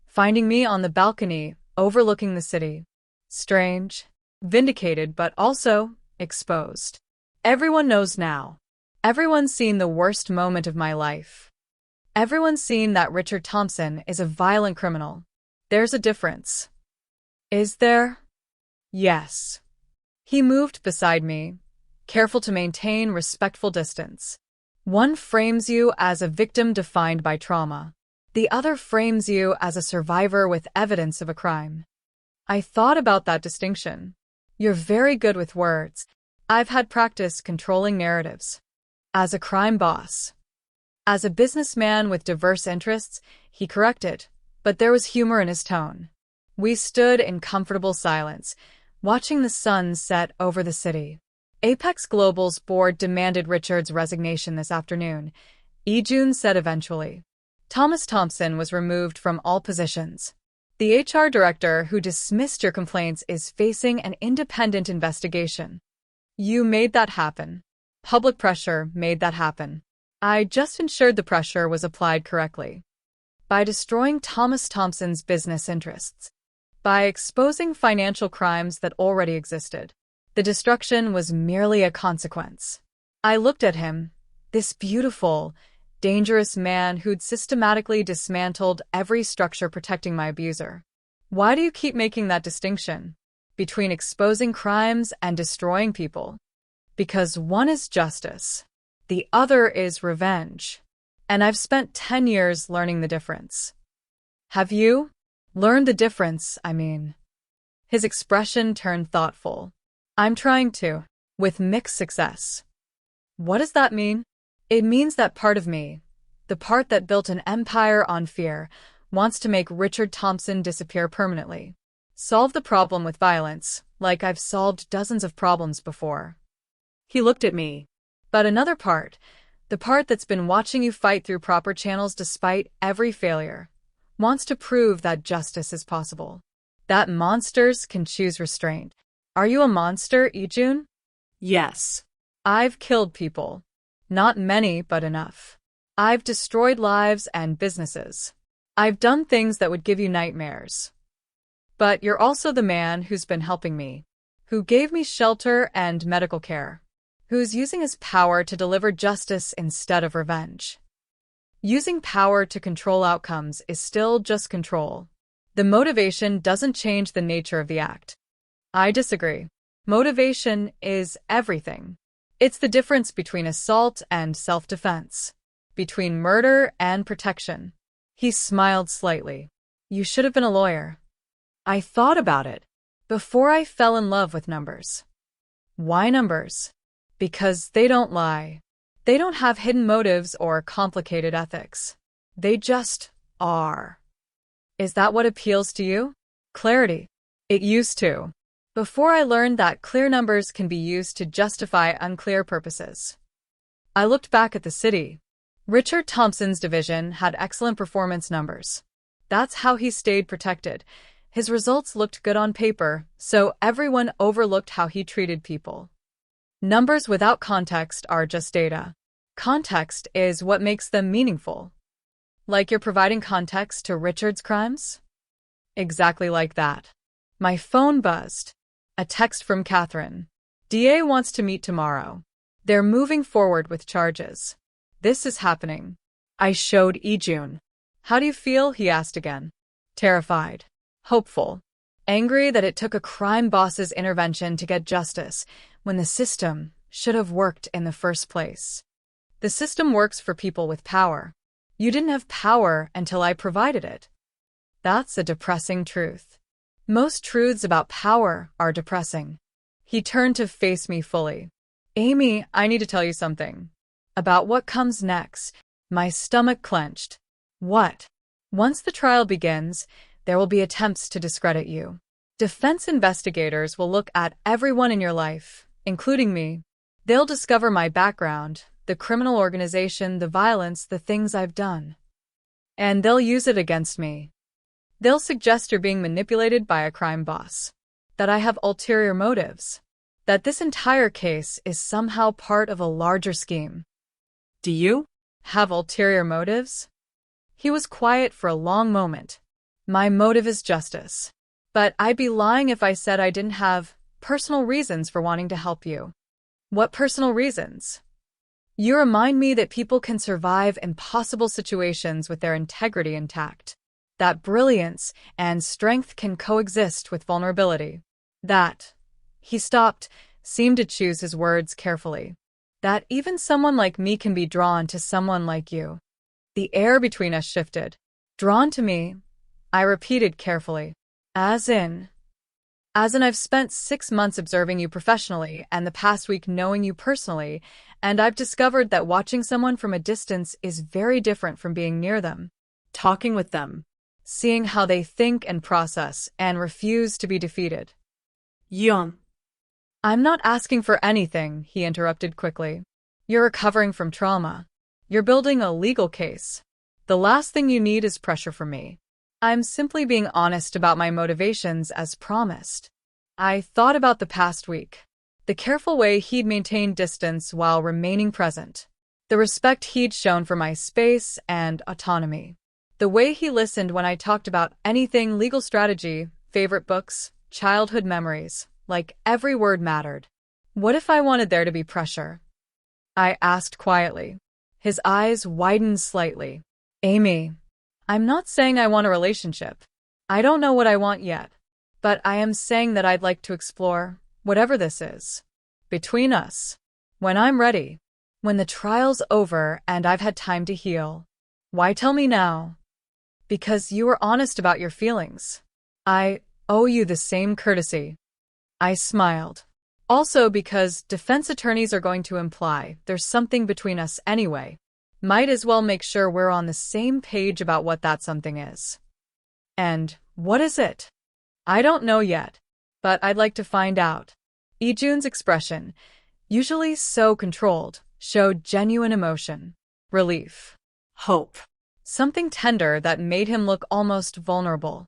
finding me on the balcony overlooking the city. Strange, vindicated, but also exposed. Everyone knows now. Everyone's seen the worst moment of my life. Everyone's seen that Richard Thompson is a violent criminal. There's a difference. Is there? Yes. He moved beside me, careful to maintain respectful distance. One frames you as a victim defined by trauma. The other frames you as a survivor with evidence of a crime. I thought about that distinction. You're very good with words. I've had practice controlling narratives. As a crime boss. As a businessman with diverse interests, he corrected, but there was humor in his tone. We stood in comfortable silence, watching the sun set over the city. Apex Global's board demanded Richard's resignation this afternoon. June said eventually. Thomas Thompson was removed from all positions. The HR director who dismissed your complaints is facing an independent investigation. You made that happen. Public pressure made that happen. I just ensured the pressure was applied correctly. By destroying Thomas Thompson's business interests. By exposing financial crimes that already existed. The destruction was merely a consequence. I looked at him, this beautiful, dangerous man who'd systematically dismantled every structure protecting my abuser. Why do you keep making that distinction between exposing crimes and destroying people? Because one is justice, the other is revenge. And I've spent 10 years learning the difference. Have you? Learned the difference, I mean. His expression turned thoughtful. I'm trying to, with mixed success. What does that mean? It means that part of me, the part that built an empire on fear, wants to make Richard Thompson disappear permanently. Solve the problem with violence, like I've solved dozens of problems before. He looked at me. But another part, the part that's been watching you fight through proper channels despite every failure, wants to prove that justice is possible. That monsters can choose restraint. Are you a monster, June? Yes. I've killed people. Not many, but enough. I've destroyed lives and businesses. I've done things that would give you nightmares. But you're also the man who's been helping me, who gave me shelter and medical care, who's using his power to deliver justice instead of revenge. Using power to control outcomes is still just control. The motivation doesn't change the nature of the act. I disagree. Motivation is everything. It's the difference between assault and self-defense, between murder and protection. He smiled slightly. You should have been a lawyer. I thought about it before I fell in love with numbers. Why numbers? Because they don't lie. They don't have hidden motives or complicated ethics. They just are. Is that what appeals to you? Clarity. It used to. Before I learned that clear numbers can be used to justify unclear purposes. I looked back at the city. Richard Thompson's division had excellent performance numbers. That's how he stayed protected. His results looked good on paper, so everyone overlooked how he treated people. Numbers without context are just data. Context is what makes them meaningful. Like you're providing context to Richard's crimes? Exactly like that. My phone buzzed. A text from Catherine. DA wants to meet tomorrow. They're moving forward with charges. This is happening. I showed June. How do you feel? He asked again. Terrified. Hopeful. Angry that it took a crime boss's intervention to get justice when the system should have worked in the first place. The system works for people with power. You didn't have power until I provided it. That's a depressing truth. Most truths about power are depressing. He turned to face me fully. Amy, I need to tell you something. About what comes next. My stomach clenched. What? Once the trial begins, there will be attempts to discredit you. Defense investigators will look at everyone in your life, including me. They'll discover my background, the criminal organization, the violence, the things I've done. And they'll use it against me. They'll suggest you're being manipulated by a crime boss, that I have ulterior motives, that this entire case is somehow part of a larger scheme. Do you? Have ulterior motives? He was quiet for a long moment. My motive is justice. But I'd be lying if I said I didn't have personal reasons for wanting to help you. What personal reasons? You remind me that people can survive impossible situations with their integrity intact. That brilliance and strength can coexist with vulnerability. That, he stopped, seemed to choose his words carefully. That even someone like me can be drawn to someone like you. The air between us shifted. Drawn to me, I repeated carefully. As in I've spent 6 months observing you professionally and the past week knowing you personally, and I've discovered that watching someone from a distance is very different from being near them. Talking with them. Seeing how they think and process and refuse to be defeated. Yeon. I'm not asking for anything, he interrupted quickly. You're recovering from trauma. You're building a legal case. The last thing you need is pressure from me. I'm simply being honest about my motivations as promised. I thought about the past week. The careful way he'd maintained distance while remaining present. The respect he'd shown for my space and autonomy. The way he listened when I talked about anything legal strategy, favorite books, childhood memories, like every word mattered. What if I wanted there to be pressure? I asked quietly. His eyes widened slightly. Amy, I'm not saying I want a relationship. I don't know what I want yet. But I am saying that I'd like to explore whatever this is. Between us. When I'm ready. When the trial's over and I've had time to heal. Why tell me now? Because you were honest about your feelings. I owe you the same courtesy. I smiled. Also because defense attorneys are going to imply there's something between us anyway. Might as well make sure we're on the same page about what that something is. And what is it? I don't know yet, but I'd like to find out. Ijun's expression, usually so controlled, showed genuine emotion, relief, Hope. something tender that made him look almost vulnerable.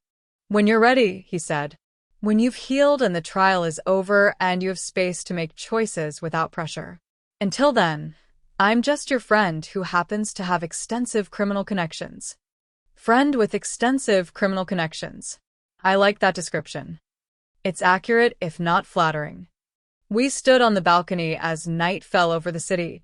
When you're ready, he said. When you've healed and the trial is over and you have space to make choices without pressure. Until then, I'm just your friend who happens to have extensive criminal connections. Friend with extensive criminal connections. I like that description. It's accurate, if not flattering. We stood on the balcony as night fell over the city,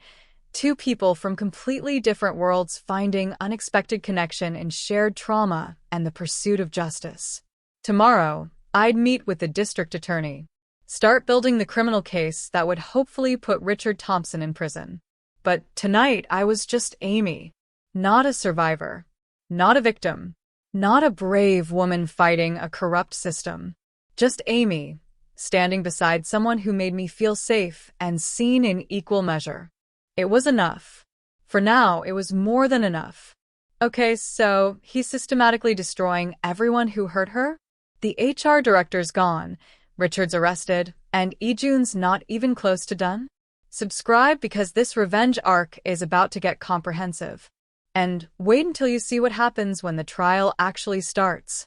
two people from completely different worlds finding unexpected connection in shared trauma and the pursuit of justice. Tomorrow, I'd meet with the district attorney. Start building the criminal case that would hopefully put Richard Thompson in prison. But tonight I was just Amy. Not a survivor. Not a victim. Not a brave woman fighting a corrupt system. Just Amy, standing beside someone who made me feel safe and seen in equal measure. It was enough. For now, it was more than enough. Okay, so he's systematically destroying everyone who hurt her? The HR director's gone, Richard's arrested, and Ijun's not even close to done? Subscribe because this revenge arc is about to get comprehensive. And wait until you see what happens when the trial actually starts.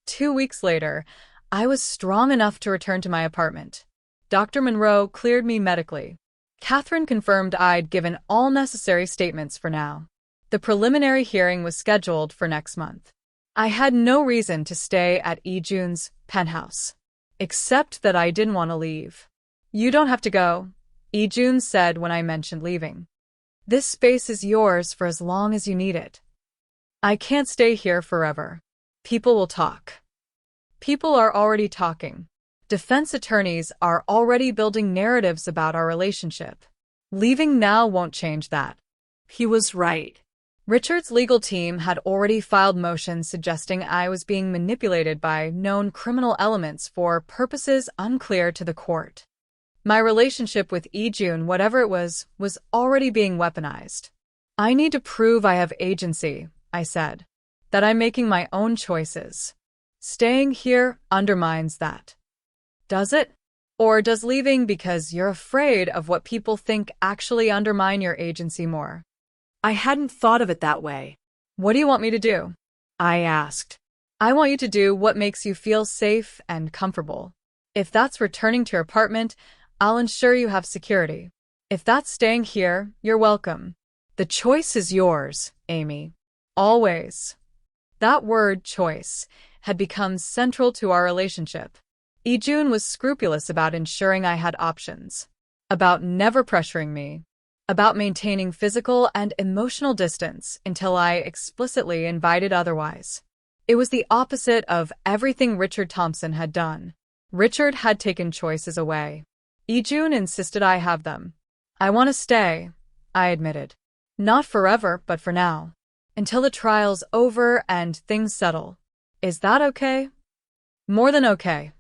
2 weeks later, I was strong enough to return to my apartment. Dr. Monroe cleared me medically. Catherine confirmed I'd given all necessary statements for now. The preliminary hearing was scheduled for next month. I had no reason to stay at Ijun's penthouse, except that I didn't want to leave. You don't have to go, Ijun said when I mentioned leaving. This space is yours for as long as you need it. I can't stay here forever. People will talk. People are already talking. Defense attorneys are already building narratives about our relationship. Leaving now won't change that. He was right. Richard's legal team had already filed motions suggesting I was being manipulated by known criminal elements for purposes unclear to the court. My relationship with Ijun, whatever it was already being weaponized. I need to prove I have agency, I said. That I'm making my own choices. Staying here undermines that. Does it? Or does leaving because you're afraid of what people think actually undermine your agency more? I hadn't thought of it that way. What do you want me to do? I asked. I want you to do what makes you feel safe and comfortable. If that's returning to your apartment, I'll ensure you have security. If that's staying here, you're welcome. The choice is yours, Amy. Always. That word, choice, had become central to our relationship. Ijun was scrupulous about ensuring I had options, about never pressuring me, about maintaining physical and emotional distance until I explicitly invited otherwise. It was the opposite of everything Richard Thompson had done. Richard had taken choices away. Ijun insisted I have them. I want to stay, I admitted. Not forever, but for now. Until the trial's over and things settle. Is that okay? More than okay.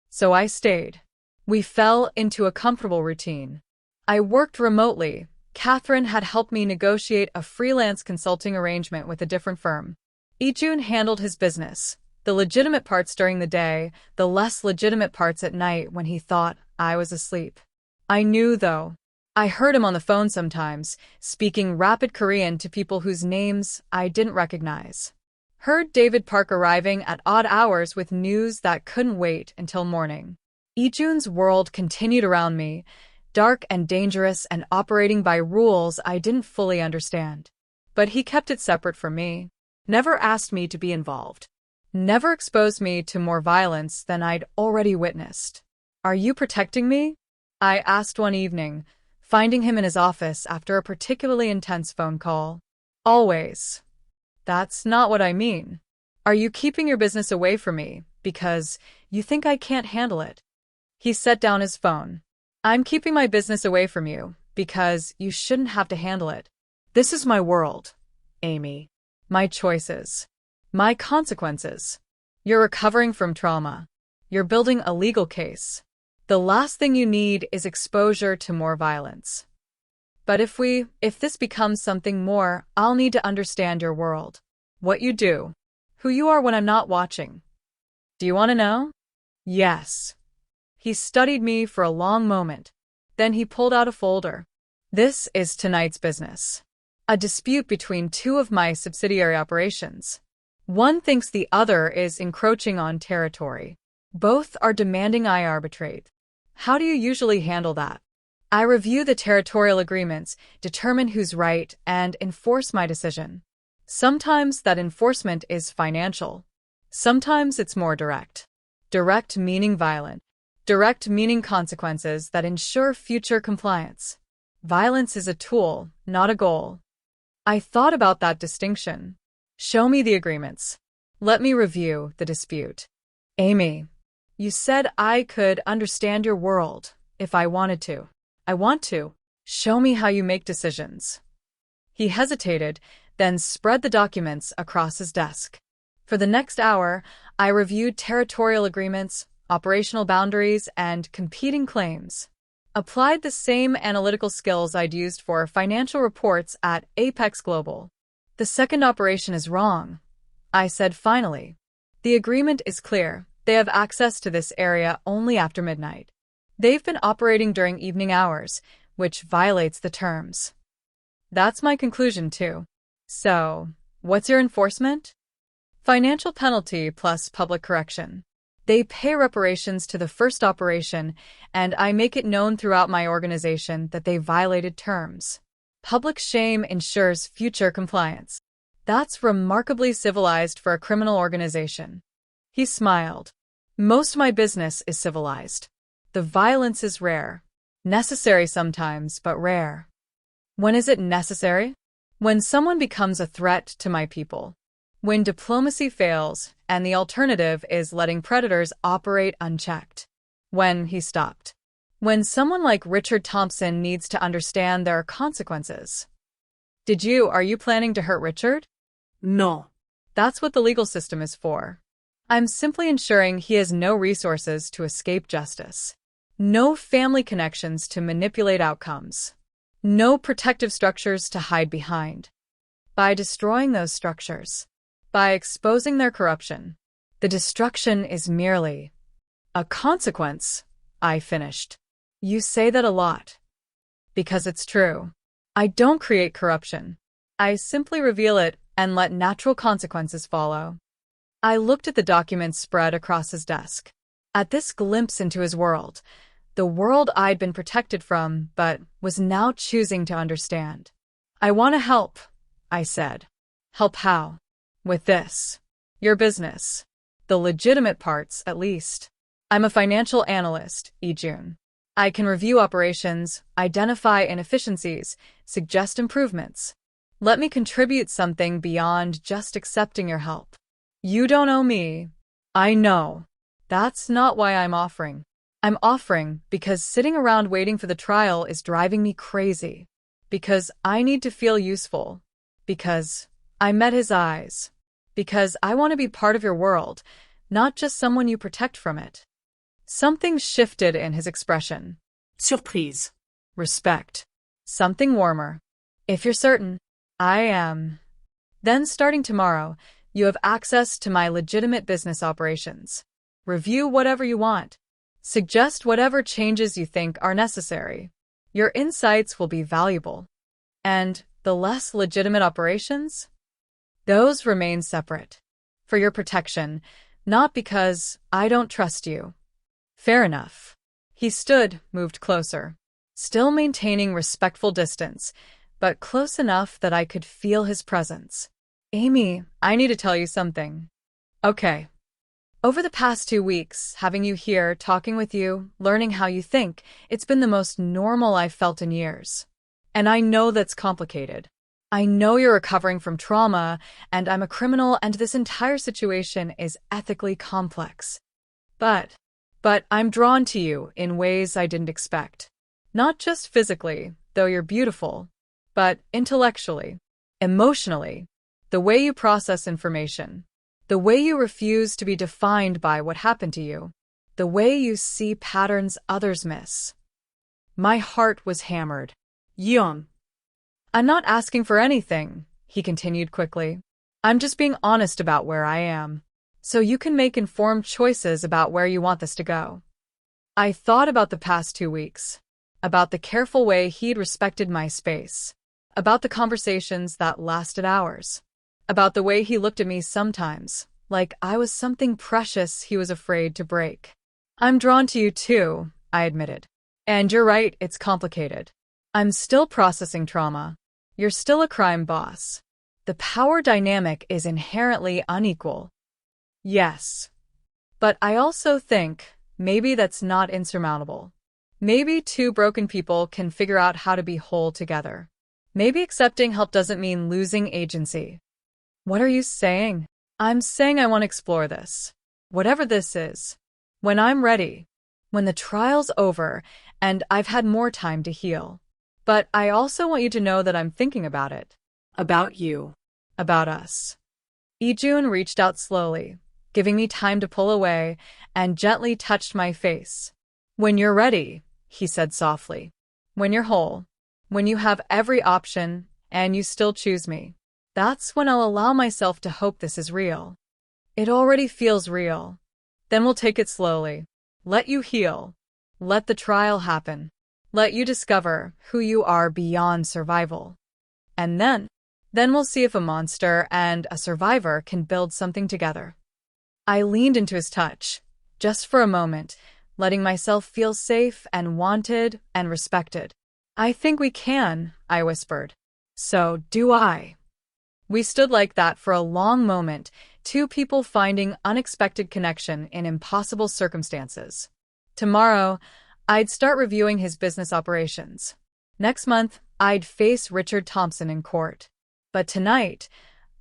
So I stayed. We fell into a comfortable routine. I worked remotely. Catherine had helped me negotiate a freelance consulting arrangement with a different firm. Ijun handled his business, the legitimate parts during the day, the less legitimate parts at night when he thought I was asleep. I knew, though. I heard him on the phone sometimes, speaking rapid Korean to people whose names I didn't recognize. Heard David Park arriving at odd hours with news that couldn't wait until morning. Ijun's world continued around me, dark and dangerous and operating by rules I didn't fully understand. But he kept it separate from me. Never asked me to be involved. Never exposed me to more violence than I'd already witnessed. Are you protecting me? I asked one evening, finding him in his office after a particularly intense phone call. Always. That's not what I mean. Are you keeping your business away from me because you think I can't handle it? He set down his phone. I'm keeping my business away from you because you shouldn't have to handle it. This is my world, Amy. My choices. My consequences. You're recovering from trauma. You're building a legal case. The last thing you need is exposure to more violence. But if this becomes something more, I'll need to understand your world. What you do. Who you are when I'm not watching. Do you want to know? Yes. He studied me for a long moment. Then he pulled out a folder. This is tonight's business. A dispute between two of my subsidiary operations. One thinks the other is encroaching on territory. Both are demanding I arbitrate. How do you usually handle that? I review the territorial agreements, determine who's right, and enforce my decision. Sometimes that enforcement is financial. Sometimes it's more direct. Direct meaning violent. Direct meaning consequences that ensure future compliance. Violence is a tool, not a goal. I thought about that distinction. Show me the agreements. Let me review the dispute. Amy, you said I could understand your world if I wanted to. I want to. Show me how you make decisions. He hesitated, then spread the documents across his desk. For the next hour, I reviewed territorial agreements, operational boundaries, and competing claims. Applied the same analytical skills I'd used for financial reports at Apex Global. The second operation is wrong, I said finally. The agreement is clear. They have access to this area only after midnight. They've been operating during evening hours, which violates the terms. That's my conclusion, too. So, what's your enforcement? Financial penalty plus public correction. They pay reparations to the first operation, and I make it known throughout my organization that they violated terms. Public shame ensures future compliance. That's remarkably civilized for a criminal organization. He smiled. Most of my business is civilized. The violence is rare. Necessary sometimes, but rare. When is it necessary? When someone becomes a threat to my people. When diplomacy fails, and the alternative is letting predators operate unchecked. When he stopped. When someone like Richard Thompson needs to understand there are consequences. Are you planning to hurt Richard? No. That's what the legal system is for. I'm simply ensuring he has no resources to escape justice. No family connections to manipulate outcomes. No protective structures to hide behind. by destroying those structures, by exposing their corruption. The destruction is merely a consequence, I finished. You say that a lot. Because it's true. I don't create corruption. I simply reveal it and let natural consequences follow. I looked at the documents spread across his desk. At this glimpse into his world, the world I'd been protected from, but was now choosing to understand. I want to help, I said. Help how? With this. Your business. The legitimate parts, at least. I'm a financial analyst, June. I can review operations, identify inefficiencies, suggest improvements. Let me contribute something beyond just accepting your help. You don't owe me. I know. That's not why I'm offering. I'm offering because sitting around waiting for the trial is driving me crazy. Because I need to feel useful. Because I met his eyes. Because I want to be part of your world, not just someone you protect from it. Something shifted in his expression. Surprise. Respect. Something warmer. If you're certain. I am. Then starting tomorrow, you have access to my legitimate business operations. Review whatever you want. Suggest whatever changes you think are necessary. Your insights will be valuable. And the less legitimate operations? Those remain separate. For your protection, not because I don't trust you. Fair enough. He stood, moved closer, still maintaining respectful distance, but close enough that I could feel his presence. Amy, I need to tell you something. Okay. Over the past 2 weeks, having you here, talking with you, learning how you think, it's been the most normal I've felt in years. And I know that's complicated. I know you're recovering from trauma, and I'm a criminal, and this entire situation is ethically complex. But I'm drawn to you in ways I didn't expect. Not just physically, though you're beautiful, but intellectually, emotionally, the way you process information, the way you refuse to be defined by what happened to you, the way you see patterns others miss. My heart was hammered. Yeon. I'm not asking for anything, he continued quickly. I'm just being honest about where I am, so you can make informed choices about where you want this to go. I thought about the past 2 weeks, about the careful way he'd respected my space, about the conversations that lasted hours, about the way he looked at me sometimes, like I was something precious he was afraid to break. I'm drawn to you too, I admitted. And you're right, it's complicated. I'm still processing trauma. You're still a crime boss. The power dynamic is inherently unequal. Yes. But I also think maybe that's not insurmountable. Maybe 2 broken people can figure out how to be whole together. Maybe accepting help doesn't mean losing agency. What are you saying? I'm saying I want to explore this. Whatever this is. When I'm ready. When the trial's over and I've had more time to heal. But I also want you to know that I'm thinking about it. About you. About us. June reached out slowly, giving me time to pull away, and gently touched my face. When you're ready, he said softly. When you're whole. When you have every option, and you still choose me. That's when I'll allow myself to hope this is real. It already feels real. Then we'll take it slowly. Let you heal. Let the trial happen. Let you discover who you are beyond survival. And then we'll see if a monster and a survivor can build something together. I leaned into his touch, just for a moment, letting myself feel safe and wanted and respected. I think we can, I whispered. So do I. We stood like that for a long moment, 2 people finding unexpected connection in impossible circumstances. Tomorrow, I'd start reviewing his business operations. Next month, I'd face Richard Thompson in court. But tonight,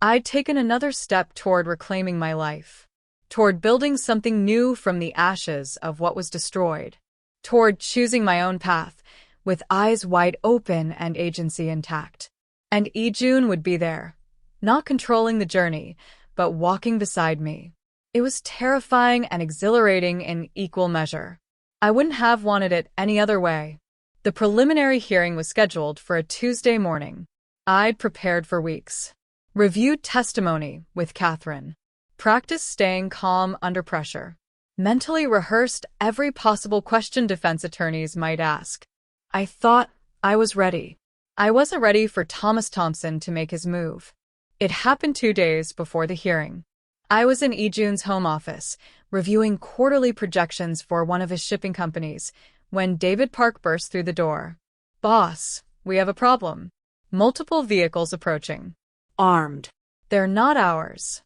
I'd taken another step toward reclaiming my life. Toward building something new from the ashes of what was destroyed. Toward choosing my own path, with eyes wide open and agency intact. And June would be there, not controlling the journey, but walking beside me. It was terrifying and exhilarating in equal measure. I wouldn't have wanted it any other way. The preliminary hearing was scheduled for a Tuesday morning. I'd prepared for weeks. Reviewed testimony with Catherine. Practice staying calm under pressure. Mentally rehearsed every possible question defense attorneys might ask. I thought I was ready. I wasn't ready for Thomas Thompson to make his move. It happened 2 days before the hearing. I was in Ijun's home office, reviewing quarterly projections for one of his shipping companies, when David Park burst through the door. Boss, we have a problem. Multiple vehicles approaching. Armed. They're not ours.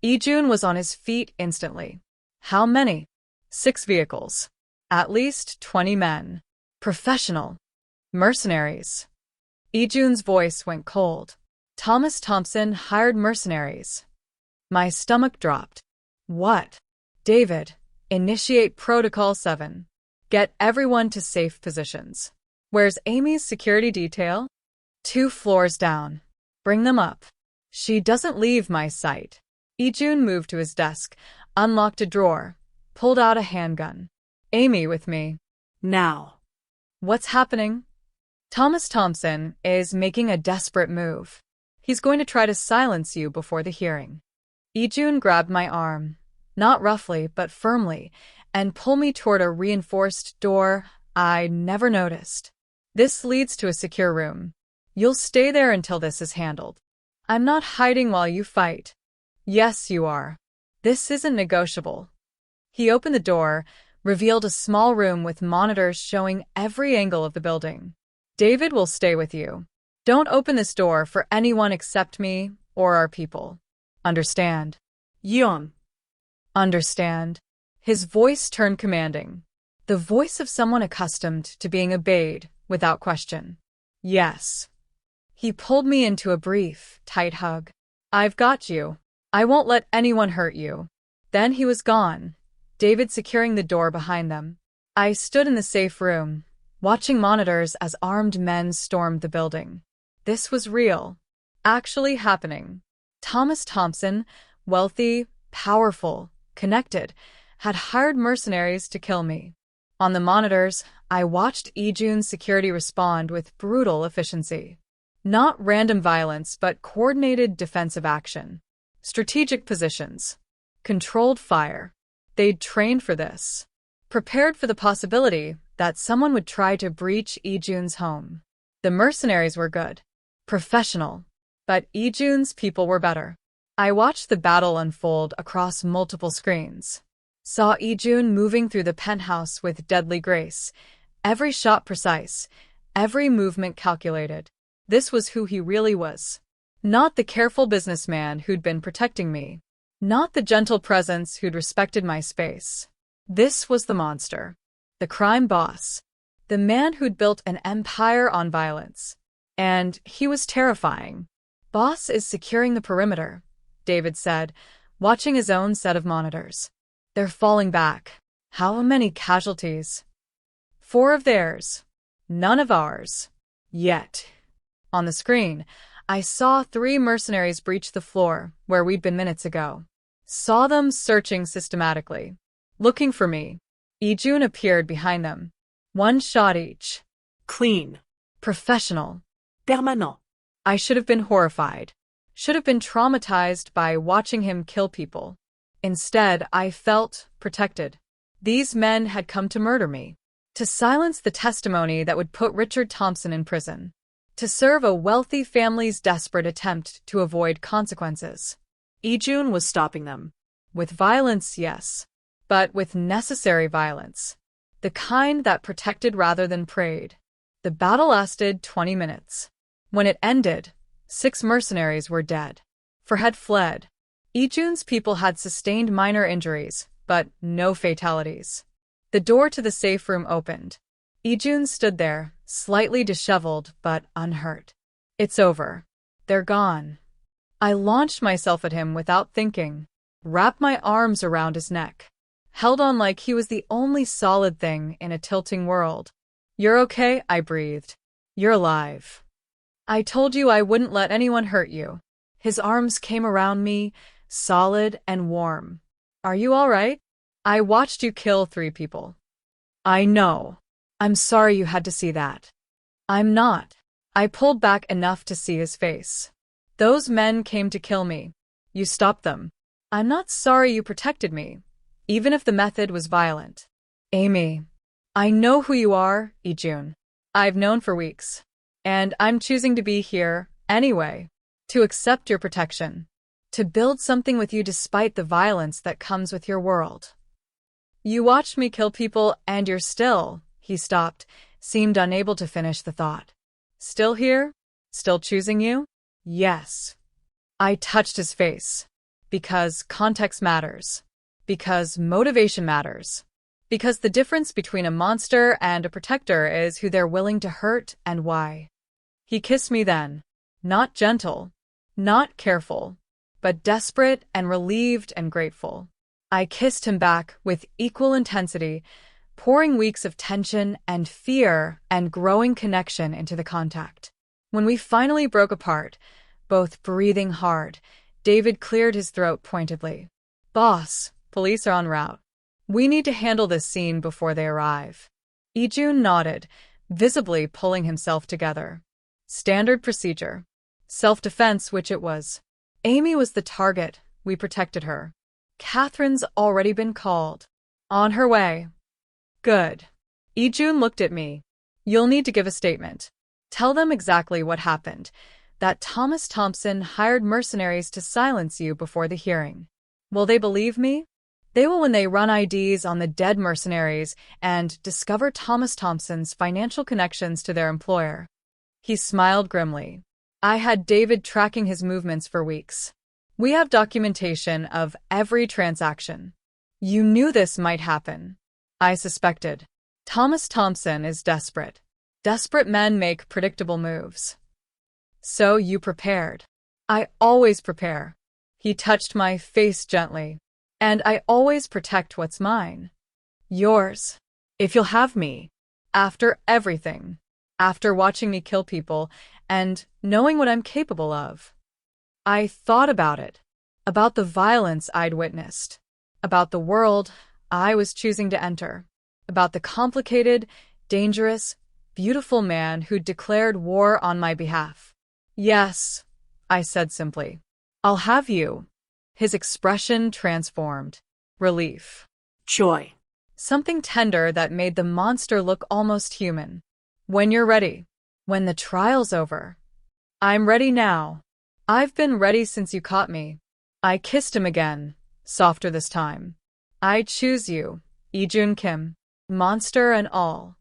Ijun was on his feet instantly. How many? 6 vehicles. At least 20 men. Professional. Mercenaries. Ijun's voice went cold. Thomas Thompson hired mercenaries. My stomach dropped. What? David, initiate Protocol 7. Get everyone to safe positions. Where's Amy's security detail? 2 floors down. Bring them up. She doesn't leave my sight. Ijun moved to his desk, unlocked a drawer, pulled out a handgun. Amy with me. Now. What's happening? Thomas Thompson is making a desperate move. He's going to try to silence you before the hearing. Ijun grabbed my arm, not roughly but firmly, and pulled me toward a reinforced door I never noticed. This leads to a secure room. You'll stay there until this is handled. I'm not hiding while you fight. Yes, you are. This isn't negotiable. He opened the door, revealed a small room with monitors showing every angle of the building. David will stay with you. Don't open this door for anyone except me or our people. Understand? Yeon. Understand. His voice turned commanding. The voice of someone accustomed to being obeyed without question. Yes. He pulled me into a brief, tight hug. I've got you. I won't let anyone hurt you. Then he was gone, David securing the door behind them. I stood in the safe room, watching monitors as armed men stormed the building. This was real. Actually happening. Thomas Thompson, wealthy, powerful, connected, had hired mercenaries to kill me. On the monitors, I watched Ijun's security respond with brutal efficiency. Not random violence, but coordinated defensive action. Strategic positions. Controlled fire. They'd trained for this. Prepared for the possibility that someone would try to breach Ijun's home. The mercenaries were good. Professional. But Ijun's people were better. I watched the battle unfold across multiple screens. Saw Ijun moving through the penthouse with deadly grace. Every shot precise. Every movement calculated. This was who he really was. Not the careful businessman who'd been protecting me. Not the gentle presence who'd respected my space. This was the monster. The crime boss. The man who'd built an empire on violence. And he was terrifying. Boss is securing the perimeter, David said, watching his own set of monitors. They're falling back. How many casualties? 4 of theirs. None of ours. Yet. On the screen, I saw 3 mercenaries breach the floor where we'd been minutes ago. Saw them searching systematically. Looking for me. Ijun appeared behind them. 1 shot each. Clean. Professional. Permanent. I should have been horrified. Should have been traumatized by watching him kill people. Instead, I felt protected. These men had come to murder me. To silence the testimony that would put Richard Thompson in prison. To serve a wealthy family's desperate attempt to avoid consequences. Ijun was stopping them. With violence, yes. But with necessary violence. The kind that protected rather than preyed. The battle lasted 20 minutes. When it ended, 6 mercenaries were dead. 4 had fled. Ijun's people had sustained minor injuries, but no fatalities. The door to the safe room opened. Ijun stood there, slightly disheveled but unhurt. It's over. They're gone. I launched myself at him without thinking. Wrapped my arms around his neck. Held on like he was the only solid thing in a tilting world. You're okay, I breathed. You're alive. I told you I wouldn't let anyone hurt you. His arms came around me, solid and warm. Are you all right? I watched you kill 3 people. I know. I'm sorry you had to see that. I'm not. I pulled back enough to see his face. Those men came to kill me. You stopped them. I'm not sorry you protected me, even if the method was violent. Amy, I know who you are, Ijun. I've known for weeks. And I'm choosing to be here, anyway. To accept your protection. To build something with you despite the violence that comes with your world. You watched me kill people and you're still, he stopped, seemed unable to finish the thought. Still here? Still choosing you? Yes. I touched his face. Because context matters. Because motivation matters. Because the difference between a monster and a protector is who they're willing to hurt and why. He kissed me then. Not gentle. Not careful. But desperate and relieved and grateful. I kissed him back with equal intensity, pouring weeks of tension and fear and growing connection into the contact. When we finally broke apart, both breathing hard, David cleared his throat pointedly. Boss, police are en route. We need to handle this scene before they arrive. Ijun nodded, visibly pulling himself together. Standard procedure. Self-defense, which it was. Amy was the target. We protected her. Catherine's already been called. On her way. Good. Ijun looked at me. You'll need to give a statement. Tell them exactly what happened. That Thomas Thompson hired mercenaries to silence you before the hearing. Will they believe me? They will when they run IDs on the dead mercenaries and discover Thomas Thompson's financial connections to their employer. He smiled grimly. I had David tracking his movements for weeks. We have documentation of every transaction. You knew this might happen. I suspected. Thomas Thompson is desperate. Desperate men make predictable moves. So you prepared. I always prepare. He touched my face gently. And I always protect what's mine. Yours. If you'll have me. After everything. After watching me kill people and knowing what I'm capable of. I thought about it. About the violence I'd witnessed. About the world I was choosing to enter. About the complicated, dangerous, beautiful man who declared war on my behalf. Yes, I said simply. I'll have you. His expression transformed. Relief. Joy. Something tender that made the monster look almost human. When you're ready. When the trial's over. I'm ready now. I've been ready since you caught me. I kissed him again, softer this time. I choose you, Ijun Kim, monster and all.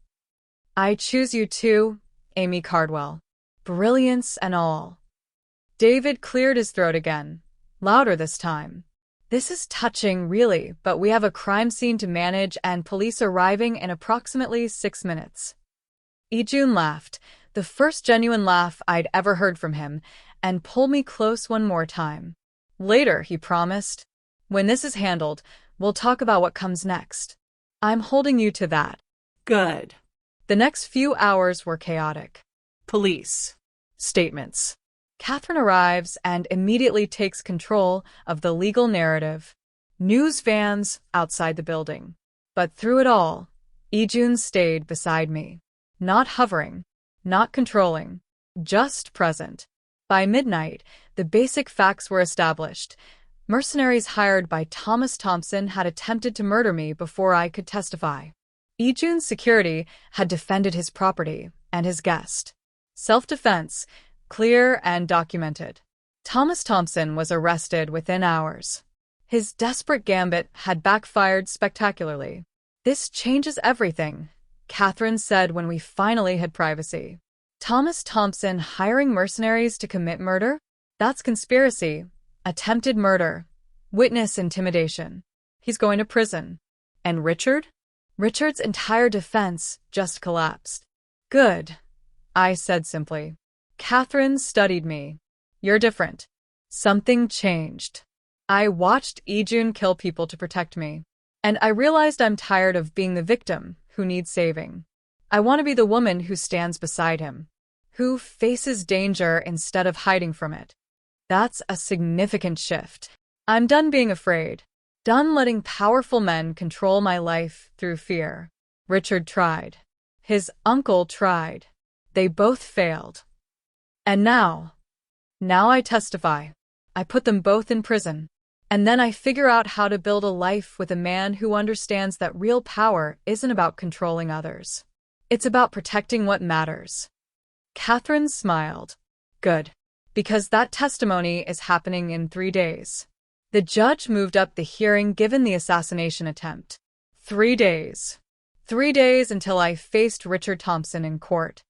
I choose you too, Amy Cardwell, brilliance and all. David cleared his throat again, louder this time. This is touching, really, but we have a crime scene to manage and police arriving in approximately 6 minutes. Ijun laughed, the first genuine laugh I'd ever heard from him, and pulled me close one more time. Later, he promised. When this is handled, we'll talk about what comes next. I'm holding you to that. Good. The next few hours were chaotic. Police. Statements. Catherine arrives and immediately takes control of the legal narrative. News vans outside the building. But through it all, Ijun stayed beside me. Not hovering, not controlling, just present. By midnight, the basic facts were established. Mercenaries hired by Thomas Thompson had attempted to murder me before I could testify. Ijun's security had defended his property and his guest. Self-defense, clear and documented. Thomas Thompson was arrested within hours. His desperate gambit had backfired spectacularly. This changes everything, Catherine said when we finally had privacy. Thomas Thompson hiring mercenaries to commit murder? That's conspiracy, attempted murder, witness intimidation. He's going to prison. And Richard? Richard's entire defense just collapsed. Good, I said simply. Catherine studied me. You're different. Something changed. I watched Ijun kill people to protect me. And I realized I'm tired of being the victim who needs saving. I want to be the woman who stands beside him. Who faces danger instead of hiding from it. That's a significant shift. I'm done being afraid. Done letting powerful men control my life through fear. Richard tried. His uncle tried. They both failed. And now, Now I testify. I put them both in prison. And then I figure out how to build a life with a man who understands that real power isn't about controlling others. It's about protecting what matters. Catherine smiled. Good. Because that testimony is happening in 3 days. The judge moved up the hearing given the assassination attempt. 3 days. 3 days until I faced Richard Thompson in court.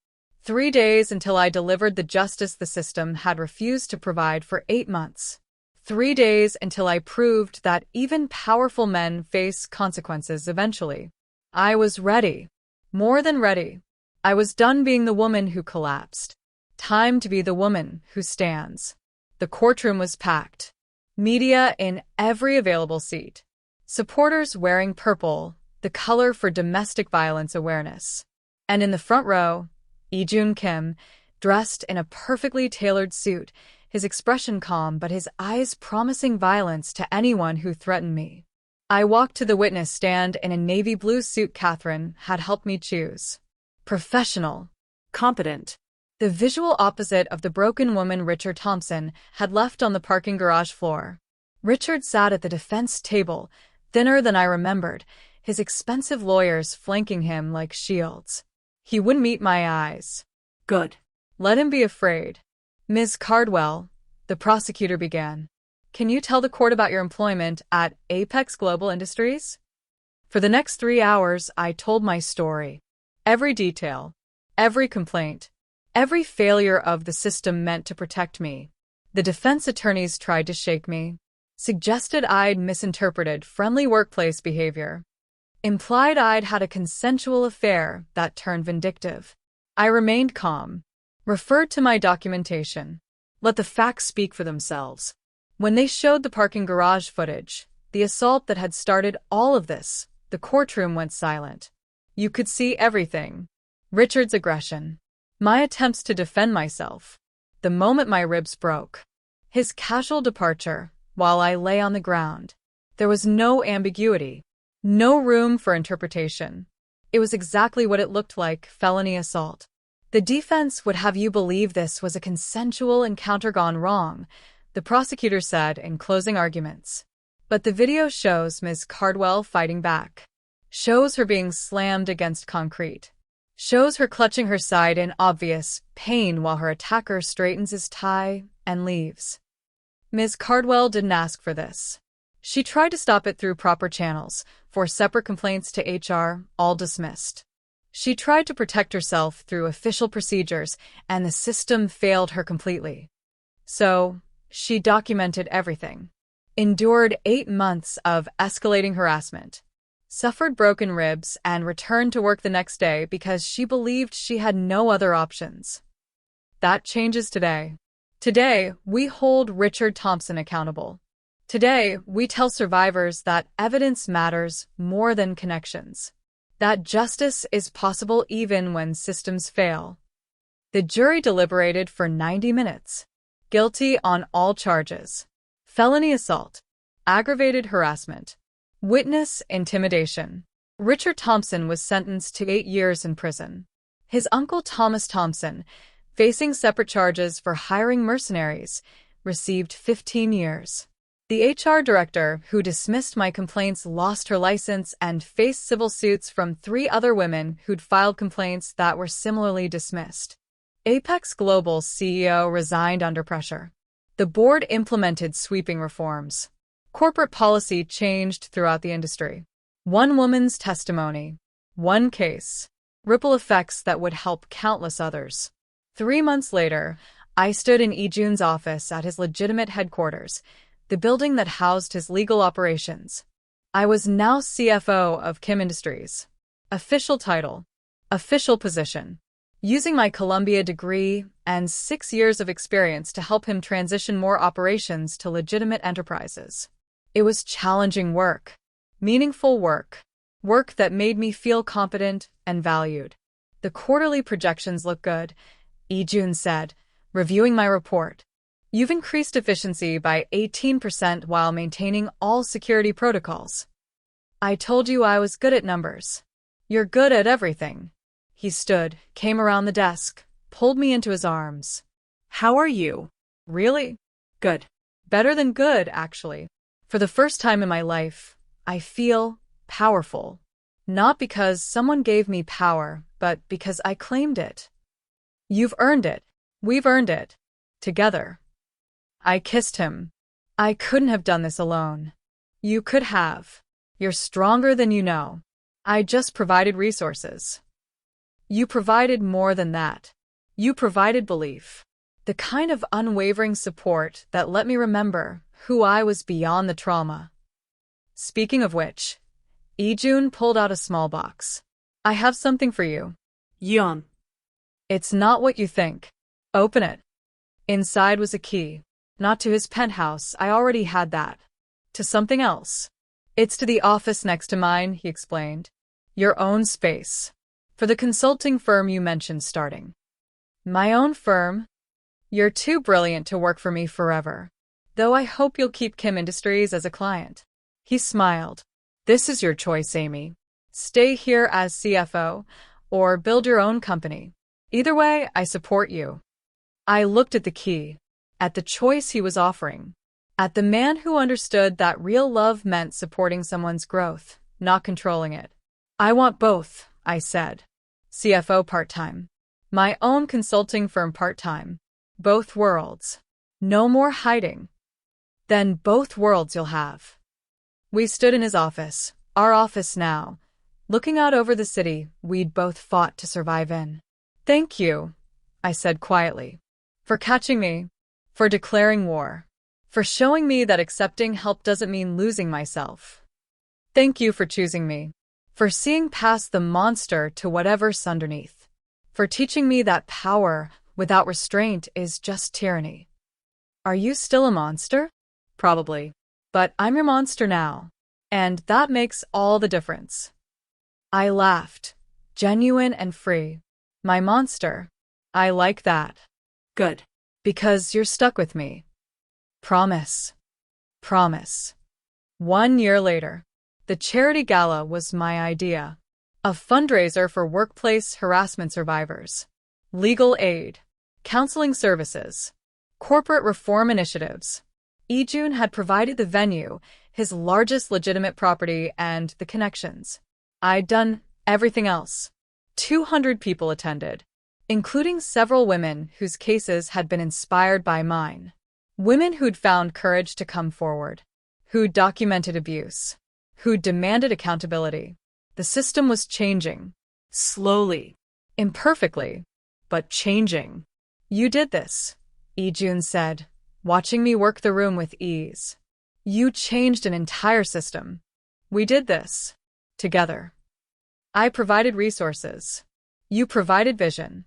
3 days until I delivered the justice the system had refused to provide for 8 months. 3 days until I proved that even powerful men face consequences eventually. I was ready. More than ready. I was done being the woman who collapsed. Time to be the woman who stands. The courtroom was packed. Media in every available seat. Supporters wearing purple, the color for domestic violence awareness. And in the front row, Ijun Kim, dressed in a perfectly tailored suit, his expression calm but his eyes promising violence to anyone who threatened me. I walked to the witness stand in a navy blue suit Catherine had helped me choose. Professional. Competent. The visual opposite of the broken woman Richard Thompson had left on the parking garage floor. Richard sat at the defense table, thinner than I remembered, his expensive lawyers flanking him like shields. He wouldn't meet my eyes. Good. Let him be afraid. Ms. Cardwell, the prosecutor began. Can you tell the court about your employment at Apex Global Industries? For the next 3 hours, I told my story. Every detail. Every complaint. Every failure of the system meant to protect me. The defense attorneys tried to shake me. Suggested I'd misinterpreted friendly workplace behavior. Implied I'd had a consensual affair that turned vindictive. I remained calm. Referred to my documentation. Let the facts speak for themselves. When they showed the parking garage footage, the assault that had started all of this, the courtroom went silent. You could see everything. Richard's aggression. My attempts to defend myself. The moment my ribs broke. His casual departure, while I lay on the ground. There was no ambiguity. No room for interpretation. It was exactly what it looked like, felony assault. The defense would have you believe this was a consensual encounter gone wrong, the prosecutor said in closing arguments. But the video shows Ms. Cardwell fighting back. Shows her being slammed against concrete. Shows her clutching her side in obvious pain while her attacker straightens his tie and leaves. Ms. Cardwell didn't ask for this. She tried to stop it through proper channels, for separate complaints to HR, all dismissed. She tried to protect herself through official procedures, and the system failed her completely. So, she documented everything. Endured 8 months of escalating harassment. Suffered broken ribs and returned to work the next day because she believed she had no other options. That changes today. Today, we hold Richard Thompson accountable. Today, we tell survivors that evidence matters more than connections. That justice is possible even when systems fail. The jury deliberated for 90 minutes. Guilty on all charges. Felony assault. Aggravated harassment. Witness intimidation. Richard Thompson was sentenced to 8 years in prison. His uncle Thomas Thompson, facing separate charges for hiring mercenaries, received 15 years. The HR director who dismissed my complaints lost her license and faced civil suits from 3 other women who'd filed complaints that were similarly dismissed. Apex Global's CEO resigned under pressure. The board implemented sweeping reforms. Corporate policy changed throughout the industry. One woman's testimony. One case. Ripple effects that would help countless others. 3 months later, I stood in Ijun's office at his legitimate headquarters, the building that housed his legal operations. I was now CFO of Kim Industries. Official title. Official position. Using my Columbia degree and 6 years of experience to help him transition more operations to legitimate enterprises. It was challenging work. Meaningful work. Work that made me feel competent and valued. The quarterly projections look good, Ijun said, reviewing my report. You've increased efficiency by 18% while maintaining all security protocols. I told you I was good at numbers. You're good at everything. He stood, came around the desk, pulled me into his arms. How are you? Really? Good. Better than good, actually. For the first time in my life, I feel powerful. Not because someone gave me power, but because I claimed it. You've earned it. We've earned it. Together. I kissed him. I couldn't have done this alone. You could have. You're stronger than you know. I just provided resources. You provided more than that. You provided belief. The kind of unwavering support that let me remember who I was beyond the trauma. Speaking of which, Ijun pulled out a small box. I have something for you. Yum. It's not what you think. Open it. Inside was a key. Not to his penthouse, I already had that. To something else. It's to the office next to mine, he explained. Your own space. For the consulting firm you mentioned starting. My own firm? You're too brilliant to work for me forever. Though I hope you'll keep Kim Industries as a client. He smiled. This is your choice, Amy. Stay here as CFO, or build your own company. Either way, I support you. I looked at the key, at the choice he was offering, at the man who understood that real love meant supporting someone's growth, not controlling it. I want both, I said. CFO part-time. My own consulting firm part-time. Both worlds. No more hiding. Then both worlds you'll have. We stood in his office, our office now, looking out over the city we'd both fought to survive in. Thank you, I said quietly, for catching me, for declaring war, for showing me that accepting help doesn't mean losing myself. Thank you for choosing me, for seeing past the monster to whatever's underneath, for teaching me that power without restraint is just tyranny. Are you still a monster? Probably. But I'm your monster now, and that makes all the difference. I laughed, genuine and free. My monster. I like that. Good. Because you're stuck with me. Promise. Promise. 1 year later, the charity gala was my idea. A fundraiser for workplace harassment survivors. Legal aid. Counseling services. Corporate reform initiatives. Ijun had provided the venue, his largest legitimate property, and the connections. I'd done everything else. 200 people attended, including several women whose cases had been inspired by mine. Women who'd found courage to come forward, who'd documented abuse, who'd demanded accountability. The system was changing. Slowly. Imperfectly, but changing. You did this, Ijun said, watching me work the room with ease. You changed an entire system. We did this. Together. I provided resources. You provided vision.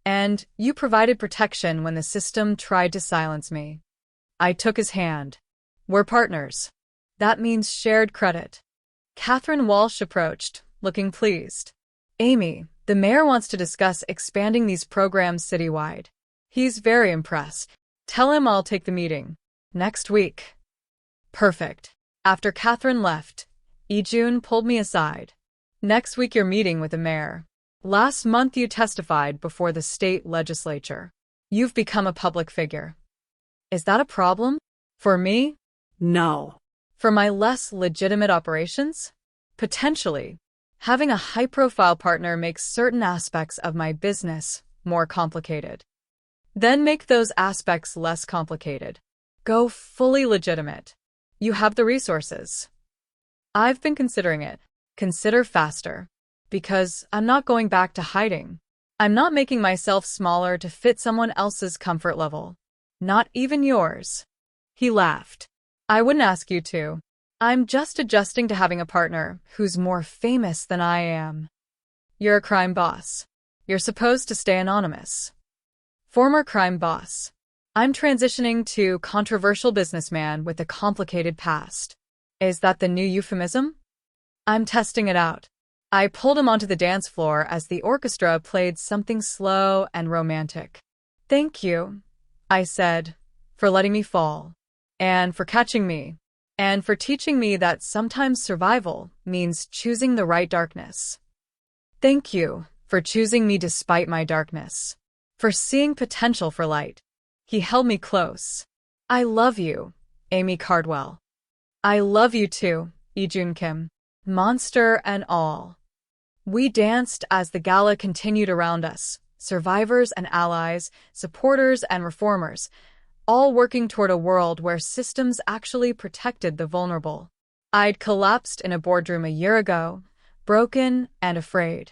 And you provided protection when the system tried to silence me. I took his hand. We're partners. That means shared credit. Catherine Walsh approached, looking pleased. Amy, the mayor wants to discuss expanding these programs citywide. He's very impressed. Tell him I'll take the meeting. Next week. Perfect. After Catherine left, Ijun pulled me aside. Next week you're meeting with the mayor. Last month you testified before the state legislature. You've become a public figure. Is that a problem? For me? No. For my less legitimate operations? Potentially. Having a high-profile partner makes certain aspects of my business more complicated. Then make those aspects less complicated. Go fully legitimate. You have the resources. I've been considering it. Consider faster. Because I'm not going back to hiding. I'm not making myself smaller to fit someone else's comfort level. Not even yours. He laughed. I wouldn't ask you to. I'm just adjusting to having a partner who's more famous than I am. You're a crime boss. You're supposed to stay anonymous. Former crime boss. I'm transitioning to controversial businessman with a complicated past. Is that the new euphemism? I'm testing it out. I pulled him onto the dance floor as the orchestra played something slow and romantic. Thank you, I said, for letting me fall, and for catching me, and for teaching me that sometimes survival means choosing the right darkness. Thank you for choosing me despite my darkness, for seeing potential for light. He held me close. I love you, Amy Cardwell. I love you too, Ijun Kim. Monster and all. We danced as the gala continued around us, survivors and allies, supporters and reformers, all working toward a world where systems actually protected the vulnerable. I'd collapsed in a boardroom a year ago, broken and afraid.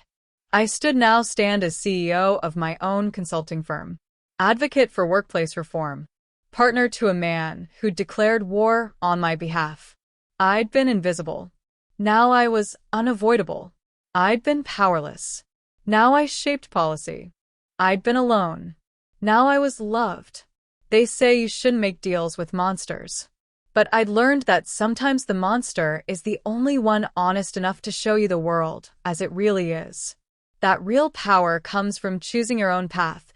I stand as CEO of my own consulting firm, advocate for workplace reform, partner to a man who'd declared war on my behalf. I'd been invisible. Now I was unavoidable. I'd been powerless. Now I shaped policy. I'd been alone. Now I was loved. They say you shouldn't make deals with monsters. But I'd learned that sometimes the monster is the only one honest enough to show you the world as it really is. That real power comes from choosing your own path,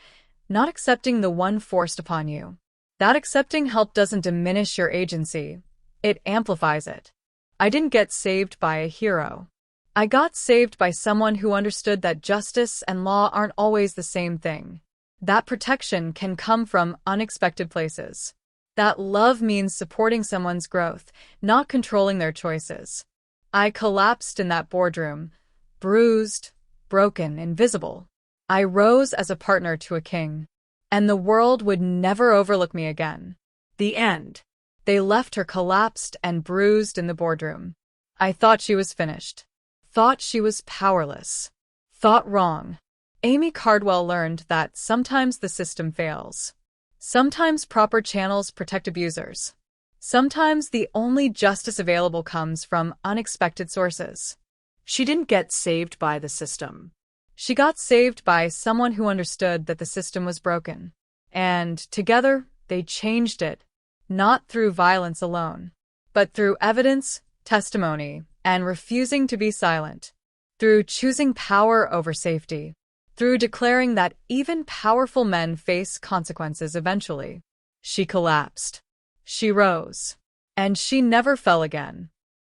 not accepting the one forced upon you. That accepting help doesn't diminish your agency, it amplifies it. I didn't get saved by a hero. I got saved by someone who understood that justice and law aren't always the same thing. That protection can come from unexpected places. That love means supporting someone's growth, not controlling their choices. I collapsed in that boardroom, bruised, broken, invisible. I rose as a partner to a king, and the world would never overlook me again. The end. They left her collapsed and bruised in the boardroom. I thought she was finished. Thought she was powerless. Thought wrong. Amy Cardwell learned that sometimes the system fails. Sometimes proper channels protect abusers. Sometimes the only justice available comes from unexpected sources. She didn't get saved by the system. She got saved by someone who understood that the system was broken. And together, they changed it, not through violence alone, but through evidence, testimony, and refusing to be silent. Through choosing power over safety. Through declaring that even powerful men face consequences eventually. She collapsed. She rose. And she never fell again.